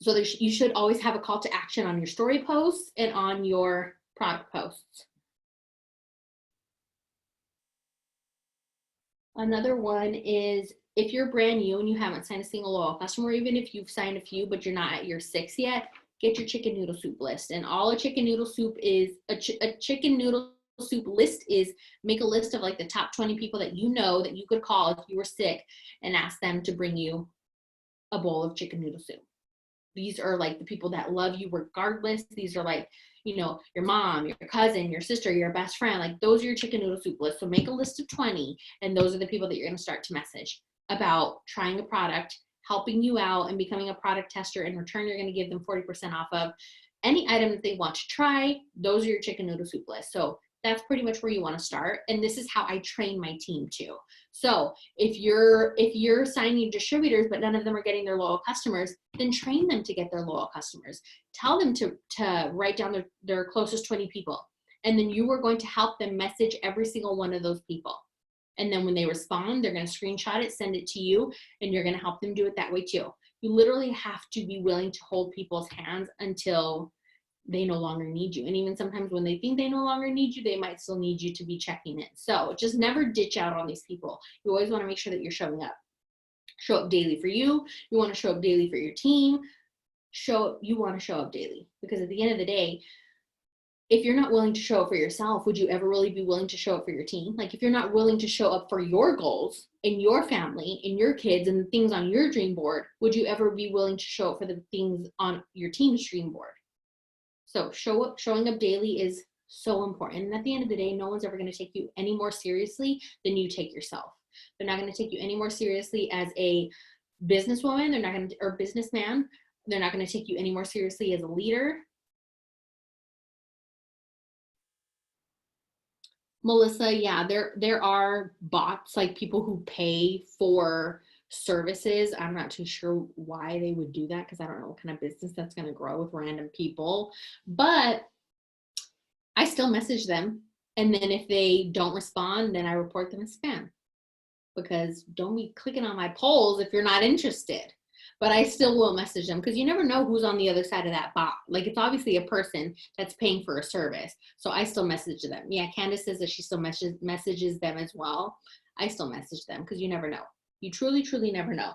So you should always have a call to action on your story posts and on your product posts. Another one is if you're brand new and you haven't signed a single loyal customer, even if you've signed a few but you're not at your 6 yet, get your chicken noodle soup list. And all a chicken noodle soup is, a chicken noodle soup list is make a list of like the top 20 people that you know that you could call if you were sick and ask them to bring you a bowl of chicken noodle soup. These are like the people that love you regardless. These are like, you know, your mom, your cousin, your sister, your best friend. Like those are your chicken noodle soup list. So make a list of 20, and those are the people that you're going to start to message about trying a product, helping you out, and becoming a product tester. In return, you're going to give them 40% off of any item that they want to try. Those are your chicken noodle soup list. So that's pretty much where you want to start. And this is how I train my team too. So if you're signing distributors, but none of them are getting their loyal customers, then train them to get their loyal customers. Tell them to write down their closest 20 people. And then you are going to help them message every single one of those people. And then when they respond, they're going to screenshot it, send it to you, and you're going to help them do it that way too. You literally have to be willing to hold people's hands until they no longer need you. And even sometimes when they think they no longer need you, they might still need you to be checking in. So just never ditch out on these people. You always want to make sure that you're showing up. Show up daily for you. You want to show up daily for your team. You want to show up daily, because at the end of the day, if you're not willing to show up for yourself, would you ever really be willing to show up for your team? Like if you're not willing to show up for your goals and your family and your kids and the things on your dream board, would you ever be willing to show up for the things on your team's dream board? So showing up daily is so important. And at the end of the day, no one's ever going to take you any more seriously than you take yourself. They're not going to take you any more seriously as a businesswoman. They're not going to, or businessman. They're not going to take you any more seriously as a leader. Melissa, yeah, there are bots, like people who pay for services. I'm not too sure why they would do that, because I don't know what kind of business that's going to grow with random people. But I still message them. And then if they don't respond, then I report them as spam. Because don't be clicking on my polls if you're not interested. But I still will message them, because you never know who's on the other side of that bot. Like it's obviously a person that's paying for a service. So I still message them. Yeah, Candace says that she still messages them as well. I still message them, because you never know. You truly, truly never know.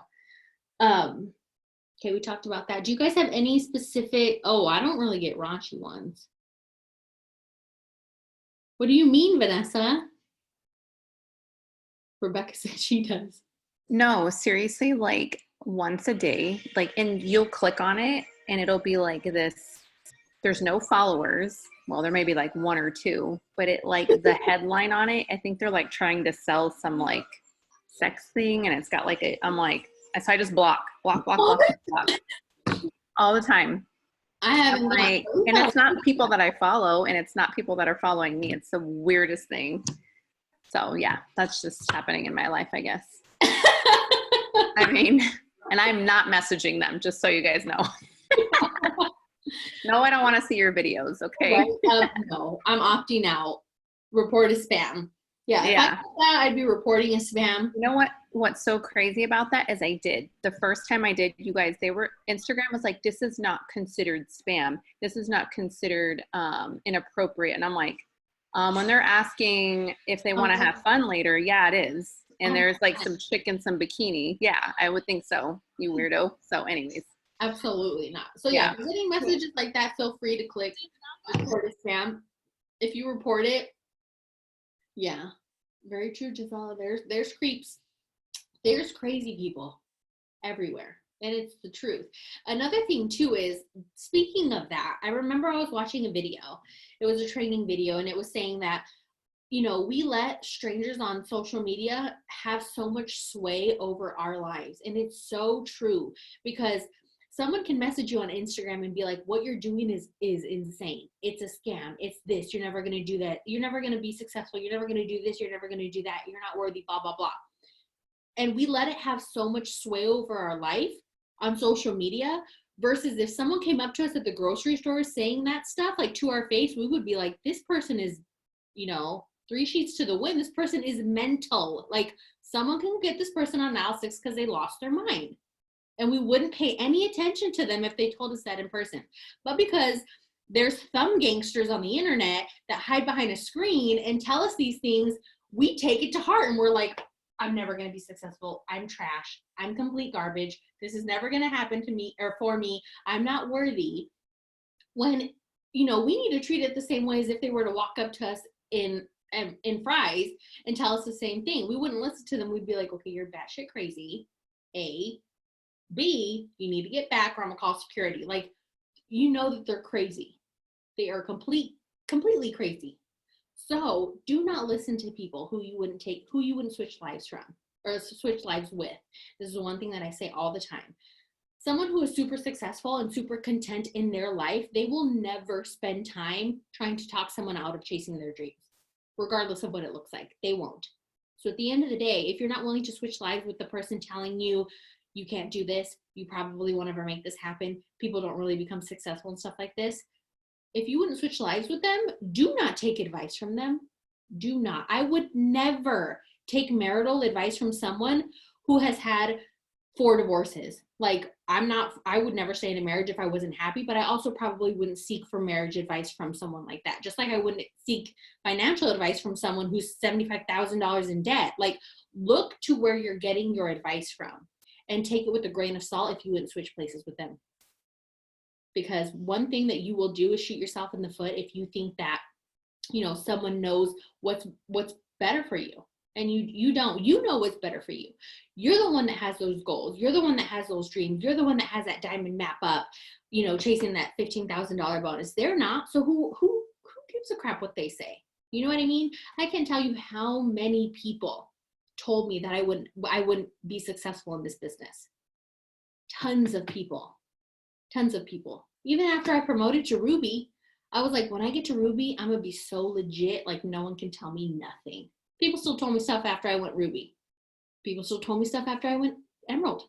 Okay, we talked about that. Do you guys have any specific, oh, I don't really get raunchy ones. What do you mean, Vanessa? Rebecca said she does. No, seriously, like once a day, like, and you'll click on it and it'll be like this, there's no followers. Well, there may be like one or two, but it like the headline on it, I think they're like trying to sell some like sex thing, and it's got like I'm like, so I just block all the time. I haven't like, and it's not people that I follow, and it's not people that are following me. It's the weirdest thing. So yeah, that's just happening in my life, I guess. I mean, and I'm not messaging them, just so you guys know. No, I don't want to see your videos, okay? Right? No, I'm opting out. Report as spam. Yeah, if I did that, I'd be reporting as spam. You know what's so crazy about that is I did. The first time I did, you guys, Instagram was like, this is not considered spam. This is not considered inappropriate. And I'm like, when they're asking if they want to have fun later, yeah, it is. And there's like some chick in some bikini. Yeah, I would think so, you weirdo. So anyways. Absolutely not. So yeah, if you're getting messages like that, feel free to click report as spam. If you report it, yeah, very true, Gisela. There's creeps. There's crazy people everywhere. And it's the truth. Another thing too is, speaking of that, I remember I was watching a video. It was a training video, and it was saying that, you know, we let strangers on social media have so much sway over our lives. And it's so true, because someone can message you on Instagram and be like, what you're doing is insane. It's a scam. It's this. You're never going to do that. You're never going to be successful. You're never going to do this. You're never going to do that. You're not worthy, blah, blah, blah. And we let it have so much sway over our life on social media, versus if someone came up to us at the grocery store saying that stuff, like to our face, we would be like, this person is, you know, 3 sheets to the wind. This person is mental. Like, someone can get this person on analysis because they lost their mind. And we wouldn't pay any attention to them if they told us that in person. But because there's thumb gangsters on the internet that hide behind a screen and tell us these things, we take it to heart and we're like, I'm never going to be successful. I'm trash. I'm complete garbage. This is never going to happen to me or for me. I'm not worthy. When, you know, we need to treat it the same way as if they were to walk up to us in Fry's and tell us the same thing. We wouldn't listen to them. We'd be like, okay, you're batshit crazy. A. B, you need to get back or I'm gonna call security. Like, you know that they're crazy. They are completely crazy. So do not listen to people who you wouldn't switch lives from or switch lives with. This is one thing that I say all the time. Someone who is super successful and super content in their life, they will never spend time trying to talk someone out of chasing their dreams, regardless of what it looks like. They won't. So at the end of the day, if you're not willing to switch lives with the person telling you, you can't do this, you probably won't ever make this happen, people don't really become successful and stuff like this. If you wouldn't switch lives with them, do not take advice from them. Do not. I would never take marital advice from someone who has had 4 divorces. Like, I would never stay in a marriage if I wasn't happy, but I also probably wouldn't seek for marriage advice from someone like that. Just like I wouldn't seek financial advice from someone who's $75,000 in debt. Like, look to where you're getting your advice from and take it with a grain of salt if you wouldn't switch places with them. Because one thing that you will do is shoot yourself in the foot if you think that, someone knows what's better for you. And you don't. You know what's better for you. You're the one that has those goals. You're the one that has those dreams. You're the one that has that diamond map up, chasing that $15,000 bonus. They're not. So who gives a crap what they say? You know what I mean? I can't tell you how many people told me that I wouldn't be successful in this business. Tons of people. Even after I promoted to Ruby, I was like, when I get to Ruby, I'm gonna be so legit, like no one can tell me nothing. People still told me stuff after I went Ruby. People still told me stuff after I went Emerald.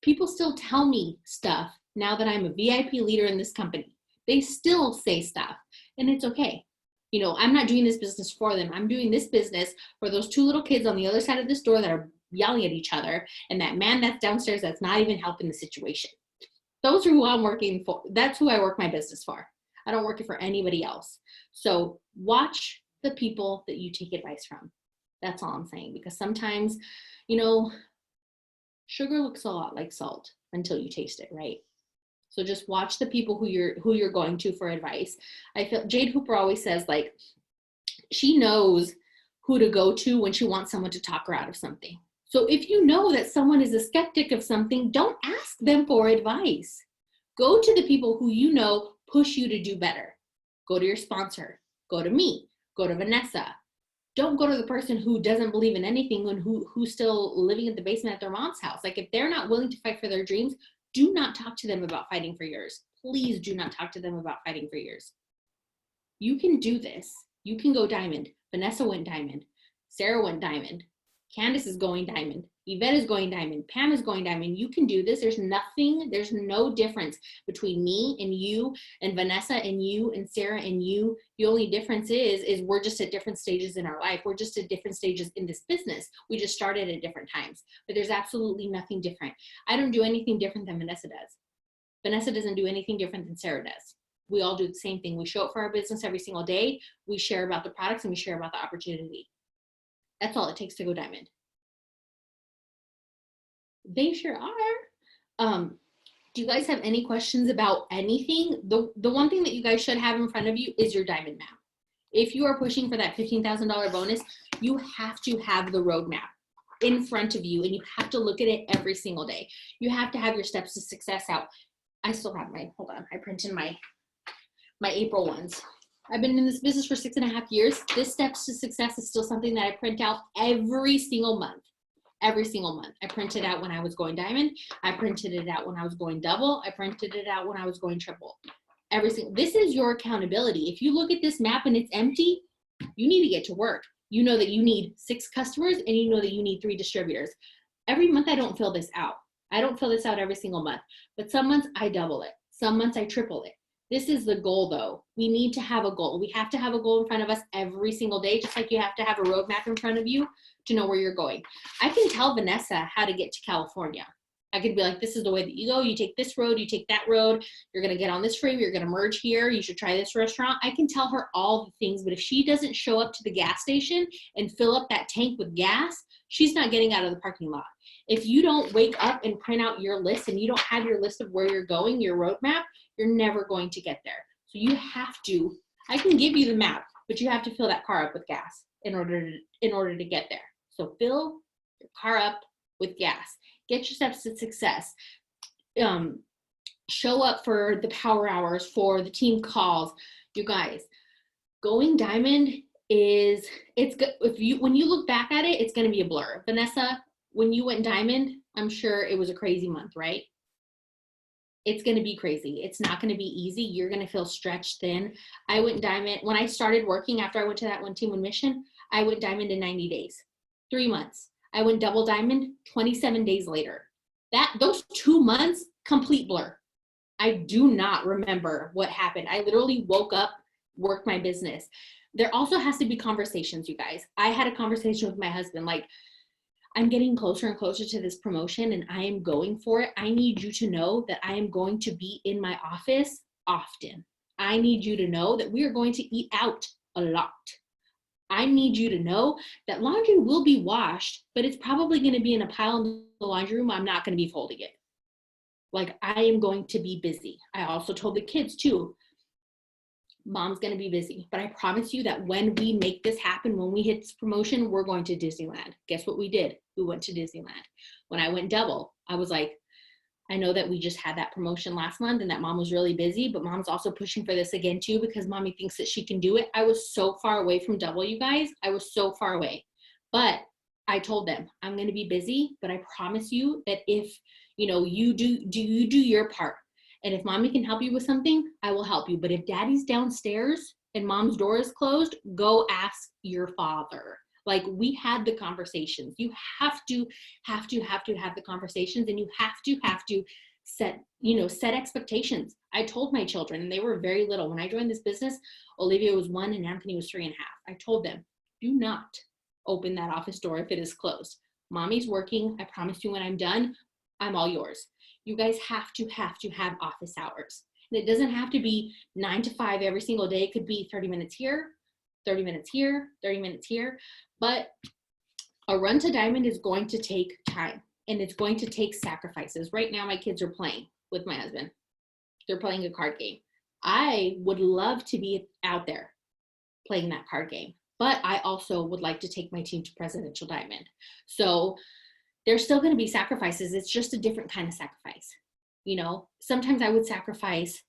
People still tell me stuff now that I'm a VIP leader in this company. They still say stuff, and it's okay. I'm not doing this business for them. I'm doing this business for those 2 little kids on the other side of this door that are yelling at each other, and that man that's downstairs that's not even helping the situation. Those are who I'm working for. That's who I work my business for. I don't work it for anybody else. So watch the people that you take advice from. That's all I'm saying, because sometimes, sugar looks a lot like salt until you taste it, right? So just watch the people who you're going to for advice. I feel Jade Hooper always says, like, she knows who to go to when she wants someone to talk her out of something. So if you know that someone is a skeptic of something, don't ask them for advice. Go to the people who push you to do better. Go to your sponsor. Go to me. Go to Vanessa. Don't go to the person who doesn't believe in anything and who's still living in the basement at their mom's house. Like, if they're not willing to fight for their dreams, do not talk to them about fighting for yours. Please do not talk to them about fighting for yours. You can do this. You can go diamond. Vanessa went diamond. Sarah went diamond. Candace is going diamond. Yvette is going diamond. Pam is going diamond. You can do this. There's no difference between me and you and Vanessa and you and Sarah and you. The only difference is we're just at different stages in our life. We're just at different stages in this business. We just started at different times, but there's absolutely nothing different. I don't do anything different than Vanessa does. Vanessa doesn't do anything different than Sarah does. We all do the same thing. We show up for our business every single day. We share about the products and we share about the opportunity. That's all it takes to go diamond. They sure are. Do you guys have any questions about anything? The one thing that you guys should have in front of you is your diamond map. If you are pushing for that $15,000 bonus, you have to have the roadmap in front of you, and you have to look at it every single day. You have to have your steps to success out. I still have hold on, I printed my April ones. I've been in this business for 6.5 years. This steps to success is still something that I print out every single month. Every single month. I printed out when I was going diamond. I printed it out when I was going double. I printed it out when I was going triple. This is your accountability. If you look at this map and it's empty, you need to get to work. You know that you need 6 customers and you know that you need 3 distributors. Every month I don't fill this out. I don't fill this out every single month, but some months I double it. Some months I triple it. This is the goal though. We need to have a goal. We have to have a goal in front of us every single day, just like you have to have a roadmap in front of you to know where you're going. I can tell Vanessa how to get to California. I could be like, this is the way that you go. You take this road, you take that road. You're going to get on this freeway. You're going to merge here. You should try this restaurant. I can tell her all the things, but if she doesn't show up to the gas station and fill up that tank with gas, she's not getting out of the parking lot. If you don't wake up and print out your list and you don't have your list of where you're going, your roadmap, you're never going to get there. So you have to, I can give you the map. but you have to fill that car up with gas in order to get there. So fill your car up with gas. Get your steps to success. Show up for the power hours, for the team calls. You guys, going diamond is, it's good. When you look back at it, it's going to be a blur. Vanessa, when you went diamond, I'm sure it was a crazy month, right? It's going to be crazy. It's not going to be easy. You're going to feel stretched thin. I went diamond when I started working after I went to that One Team One Mission. I went diamond in 90 days, 3 months. I went double diamond 27 days later. Those 2 months, complete blur. I do not remember what happened. I literally woke up, worked my business. There also has to be conversations, you guys. I had a conversation with my husband, like, I'm getting closer and closer to this promotion and I am going for it. I need you to know that I am going to be in my office often. I need you to know that we are going to eat out a lot. I need you to know that laundry will be washed, but it's probably going to be in a pile in the laundry room. I'm not going to be folding it. Like, I am going to be busy. I also told the kids too, Mom's going to be busy, but I promise you that when we make this happen, when we hit this promotion, we're going to Disneyland. Guess what we did? We went to Disneyland. When I went double, I was like, I know that we just had that promotion last month and that Mom was really busy, but Mom's also pushing for this again too, because Mommy thinks that she can do it. I was so far away from double, you guys. I was so far away, but I told them I'm going to be busy, but I promise you that if, you do your part. And if Mommy can help you with something, I will help you. But if Daddy's downstairs and Mom's door is closed, go ask your father. Like, we had the conversations. You have to have the conversations, and you have to set expectations. I told my children, and they were very little. When I joined this business, Olivia was 1 and Anthony was 3.5. I told them, do not open that office door if it is closed. Mommy's working. I promise you when I'm done, I'm all yours. You guys have to have office hours. And it doesn't have to be 9 to 5 every single day. It could be 30 minutes here, 30 minutes here, 30 minutes here. But a run to diamond is going to take time, and it's going to take sacrifices. Right now, my kids are playing with my husband. They're playing a card game. I would love to be out there playing that card game, but I also would like to take my team to Presidential Diamond. So there's still going to be sacrifices. It's just a different kind of sacrifice. Sometimes I would sacrifice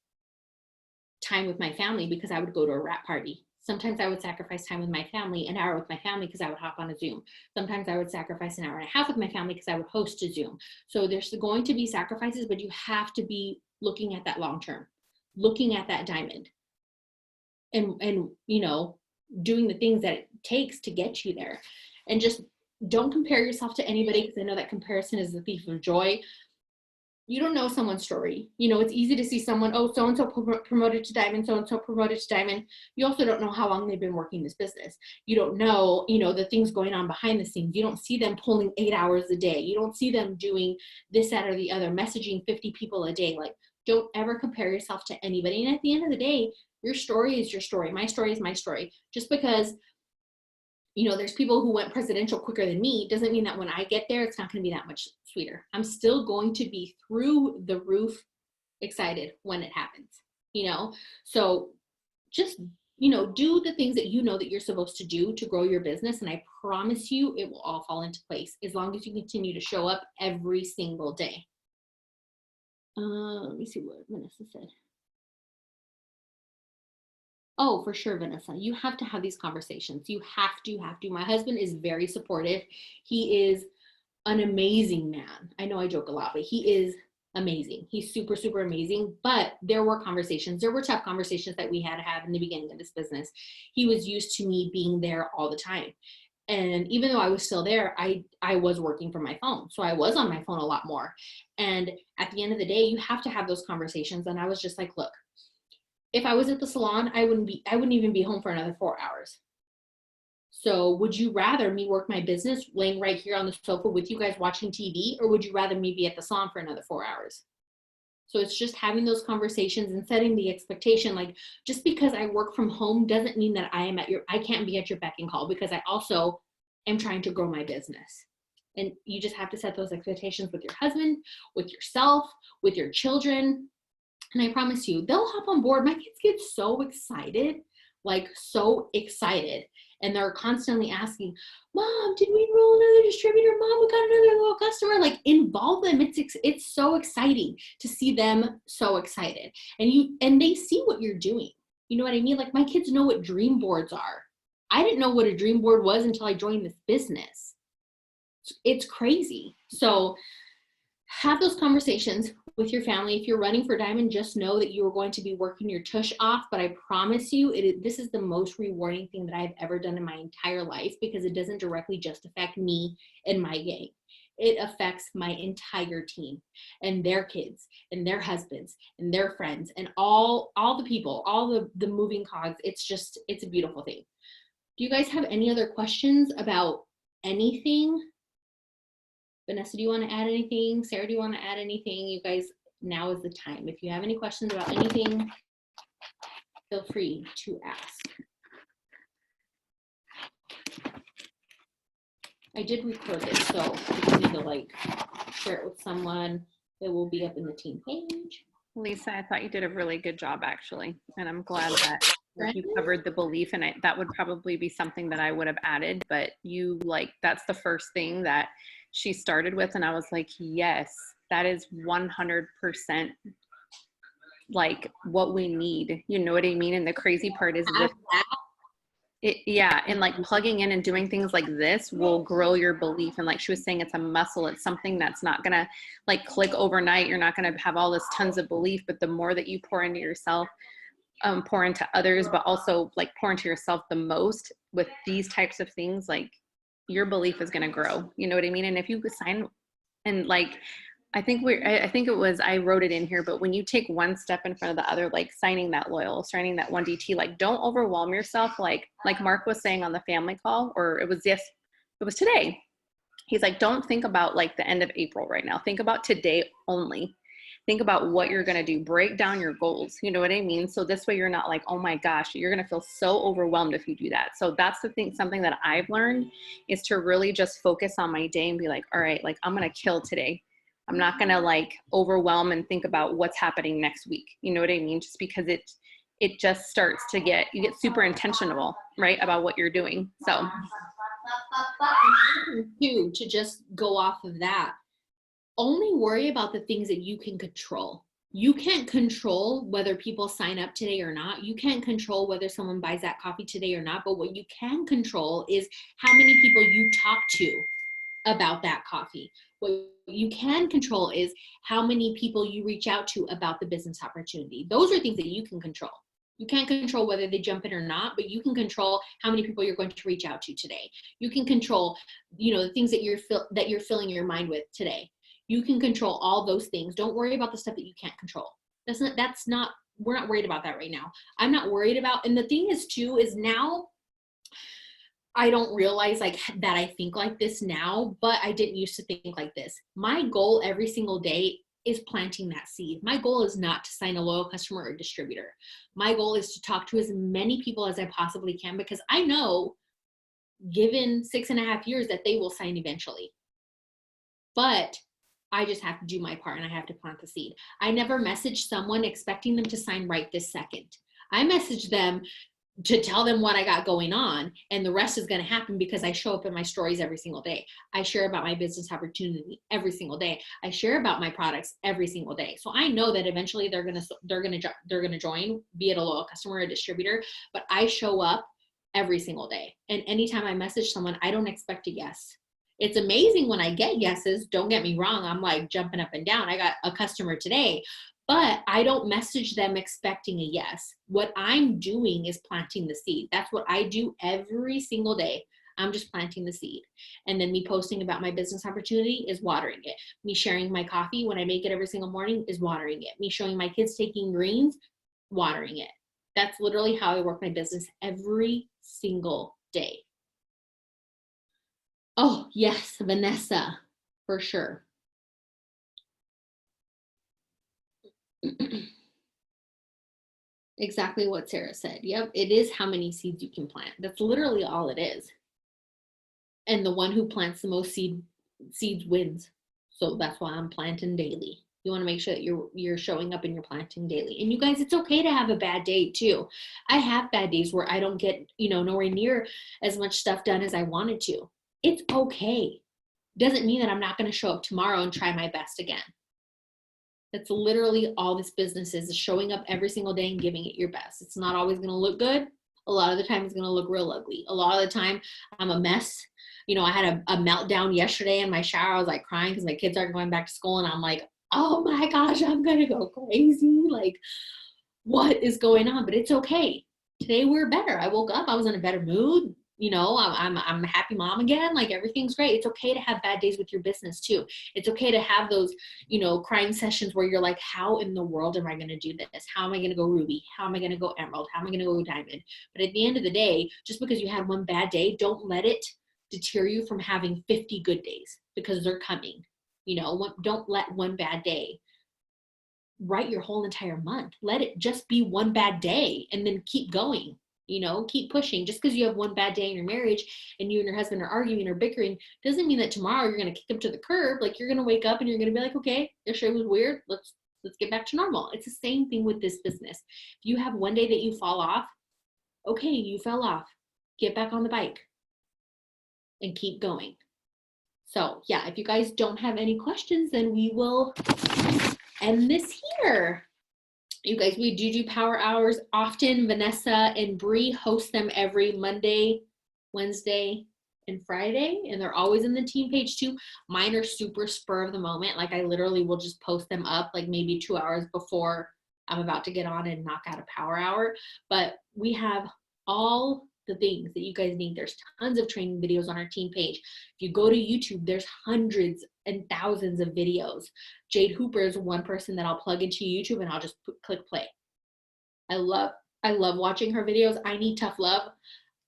time with my family because I would go to a wrap party. Sometimes I would sacrifice time with my family, an hour with my family, because I would hop on a Zoom. Sometimes I would sacrifice an hour and a half with my family because I would host a Zoom. So there's going to be sacrifices, but you have to be looking at that long term, looking at that diamond, and doing the things that it takes to get you there. And just don't compare yourself to anybody, because I know that comparison is the thief of joy. You don't know someone's story. It's easy to see someone, oh, so-and-so promoted to diamond, so-and-so promoted to diamond. You also don't know how long they've been working this business. You don't know, the things going on behind the scenes. You don't see them pulling 8 hours a day. You don't see them doing this, that, or the other, messaging 50 people a day. Like, don't ever compare yourself to anybody. And at the end of the day, your story is your story. My story is my story. Just because there's people who went presidential quicker than me doesn't mean that when I get there, it's not going to be that much sweeter. I'm still going to be through the roof excited when it happens, So just, do the things that that you're supposed to do to grow your business. And I promise you it will all fall into place as long as you continue to show up every single day. Let me see what Vanessa said. Oh, for sure, Vanessa. You have to have these conversations. You have to. My husband is very supportive. He is an amazing man. I know I joke a lot, but he is amazing. He's super, super amazing. But there were conversations. There were tough conversations that we had to have in the beginning of this business. He was used to me being there all the time. And even though I was still there, I was working from my phone. So I was on my phone a lot more. And at the end of the day, you have to have those conversations. And I was just like, look, if I was at the salon, I wouldn't even be home for another 4 hours. So would you rather me work my business laying right here on the sofa with you guys watching TV, or would you rather me be at the salon for another 4 hours? So it's just having those conversations and setting the expectation. Like, just because I work from home doesn't mean that I can't be at your beck and call, because I also am trying to grow my business. And you just have to set those expectations with your husband, with yourself, with your children. And I promise you, they'll hop on board. My kids get so excited like so excited. And they're constantly asking, Mom, did we enroll another distributor? Mom, we got another little customer. Like, involve them. It's so exciting to see them so excited. And they see what you're doing. You know what I mean? Like, my kids know what dream boards are. I didn't know what a dream board was until I joined this business. It's crazy. So have those conversations with your family. If you're running for Diamond, just know that you are going to be working your tush off. But I promise you, this is the most rewarding thing that I've ever done in my entire life, because it doesn't directly just affect me and my gang. It affects my entire team and their kids and their husbands and their friends and all the people, all the moving cogs. It's a beautiful thing. Do you guys have any other questions about anything? Vanessa, do you want to add anything? Sarah, do you want to add anything? You guys, now is the time. If you have any questions about anything, feel free to ask. I did record it, so if you need to like share it with someone, it will be up in the team page. Lisa, I thought you did a really good job, actually. And I'm glad that you covered the belief, and that would probably be something that I would have added, but that's the first thing that she started with. And I was like, yes, that is 100% like what we need. You know what I mean? And the crazy part is and like plugging in and doing things like this will grow your belief. And like she was saying, it's a muscle. It's something that's not going to like click overnight. You're not going to have all this tons of belief, but the more that you pour into yourself, pour into others, but also like pour into yourself the most with these types of things, like your belief is going to grow. You know what I mean? And if you sign, and like, I think I wrote it in here, but when you take one step in front of the other, like signing that loyal, signing that 1DT, like don't overwhelm yourself. Like Mark was saying on the family call, or it was today. He's like, don't think about like the end of April right now. Think about today only. Think about what you're going to do. Break down your goals. You know what I mean? So this way you're not like, oh my gosh, you're going to feel so overwhelmed if you do that. So that's the thing. Something that I've learned is to really just focus on my day and be like, all right, like I'm going to kill today. I'm not going to like overwhelm and think about what's happening next week. You know what I mean? Just because it just starts to you get super intentional, right? About what you're doing. So to just go off of that, only worry about the things that you can control. You can't control whether people sign up today or not. You can't control whether someone buys that coffee today or not. But what you can control is how many people you talk to about that coffee. What you can control is how many people you reach out to about the business opportunity. Those are things that you can control. You can't control whether they jump in or not, but you can control how many people you're going to reach out to today. You can control, the things that you're filling your mind with today. You can control all those things. Don't worry about the stuff that you can't control. We're not worried about that right now. I'm not worried about, and the thing is too, is now I don't realize like that I think like this now, but I didn't used to think like this. My goal every single day is planting that seed. My goal is not to sign a loyal customer or distributor. My goal is to talk to as many people as I possibly can, because I know given 6.5 years that they will sign eventually. But I just have to do my part and I have to plant the seed. I never message someone expecting them to sign right this second. I message them to tell them what I got going on, and the rest is going to happen because I show up in my stories every single day. I share about my business opportunity every single day. I share about my products every single day. So I know that eventually they're going to join, be it a loyal customer or a distributor, but I show up every single day. And anytime I message someone, I don't expect a yes. It's amazing when I get yeses. Don't get me wrong. I'm like jumping up and down. I got a customer today, but I don't message them expecting a yes. What I'm doing is planting the seed. That's what I do every single day. I'm just planting the seed. And then me posting about my business opportunity is watering it. Me sharing my coffee when I make it every single morning is watering it. Me showing my kids taking greens, watering it. That's literally how I work my business every single day. Oh, yes, Vanessa, for sure. Exactly what Sarah said. Yep, it is how many seeds you can plant. That's literally all it is. And the one who plants the most seeds wins. So that's why I'm planting daily. You want to make sure that you're showing up and you're planting daily. And you guys, it's okay to have a bad day too. I have bad days where I don't get, nowhere near as much stuff done as I wanted to. It's okay. Doesn't mean that I'm not going to show up tomorrow and try my best again. That's literally all this business is showing up every single day and giving it your best. It's not always going to look good. A lot of the time it's going to look real ugly. A lot of the time I'm a mess. I had a meltdown yesterday in my shower. I was like crying because my kids aren't going back to school. And I'm like, oh my gosh, I'm going to go crazy. Like, what is going on? But it's okay. Today we're better. I woke up, I was in a better mood. I'm a happy mom again. Like, everything's great. It's okay to have bad days with your business too. It's okay to have those, crying sessions where you're like, how in the world am I going to do this? How am I going to go ruby? How am I going to go emerald? How am I going to go diamond? But at the end of the day, just because you had one bad day, don't let it deter you from having 50 good days, because they're coming. Don't let one bad day write your whole entire month. Let it just be one bad day and then keep going. Keep pushing. Just because you have one bad day in your marriage and you and your husband are arguing or bickering doesn't mean that tomorrow you're going to kick him to the curb. Like, you're going to wake up and you're going to be like, okay, this show was weird. Let's get back to normal. It's the same thing with this business. If you have one day that you fall off, okay, you fell off. Get back on the bike and keep going. So yeah, if you guys don't have any questions, then we will end this here. You guys, we do power hours often. Vanessa and Bree host them every Monday, Wednesday, and Friday, and they're always in the team page too. Mine are super spur of the moment. Like, I literally will just post them up like maybe 2 hours before I'm about to get on and knock out a power hour. But we have all the things that you guys need. There's tons of training videos on our team page. If you go to YouTube, there's hundreds and thousands of videos. Jade Hooper is one person that I'll plug into YouTube and I'll just click play. I love watching her videos. I need tough love.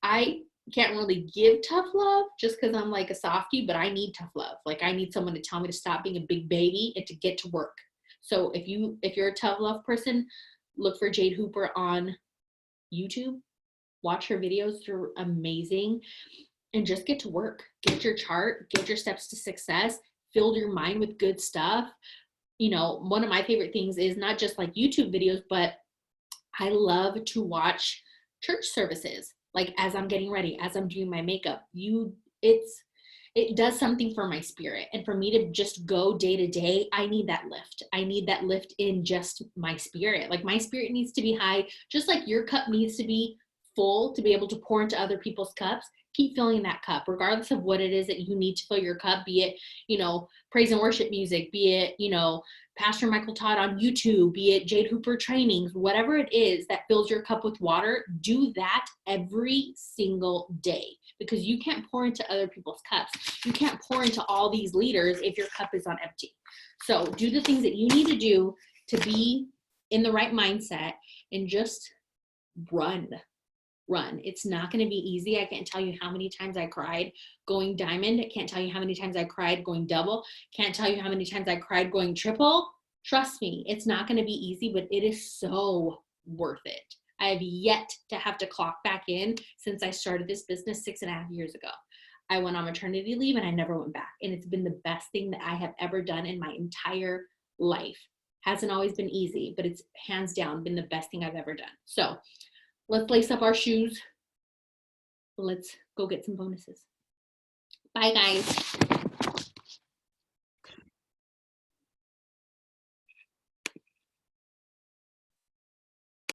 I can't really give tough love just because I'm like a softie, but I need tough love. Like, I need someone to tell me to stop being a big baby and to get to work. So if you're a tough love person, look for Jade Hooper on YouTube. Watch her videos. They're amazing. And just get to work. Get your chart. Get your steps to success. Fill your mind with good stuff. One of my favorite things is not just like YouTube videos, but I love to watch church services. Like, as I'm getting ready, as I'm doing my makeup, it does something for my spirit. And for me to just go day to day, I need that lift. I need that lift in just my spirit. Like, my spirit needs to be high, just like your cup needs to be full to be able to pour into other people's cups. Keep filling that cup, regardless of what it is that you need to fill your cup, be it, praise and worship music, be it, Pastor Michael Todd on YouTube, be it Jade Hooper trainings, whatever it is that fills your cup with water, do that every single day, because you can't pour into other people's cups. You can't pour into all these leaders if your cup is on empty. So do the things that you need to do to be in the right mindset and just run. It's not going to be easy. I can't tell you how many times I cried going diamond. I can't tell you how many times I cried going double. Can't tell you how many times I cried going triple. Trust me, it's not going to be easy, but it is so worth it. I have yet to have to clock back in since I started this business 6.5 years ago. I went on maternity leave and I never went back. And it's been the best thing that I have ever done in my entire life. Hasn't always been easy, but it's hands down been the best thing I've ever done. So let's lace up our shoes. Let's go get some bonuses. Bye, guys.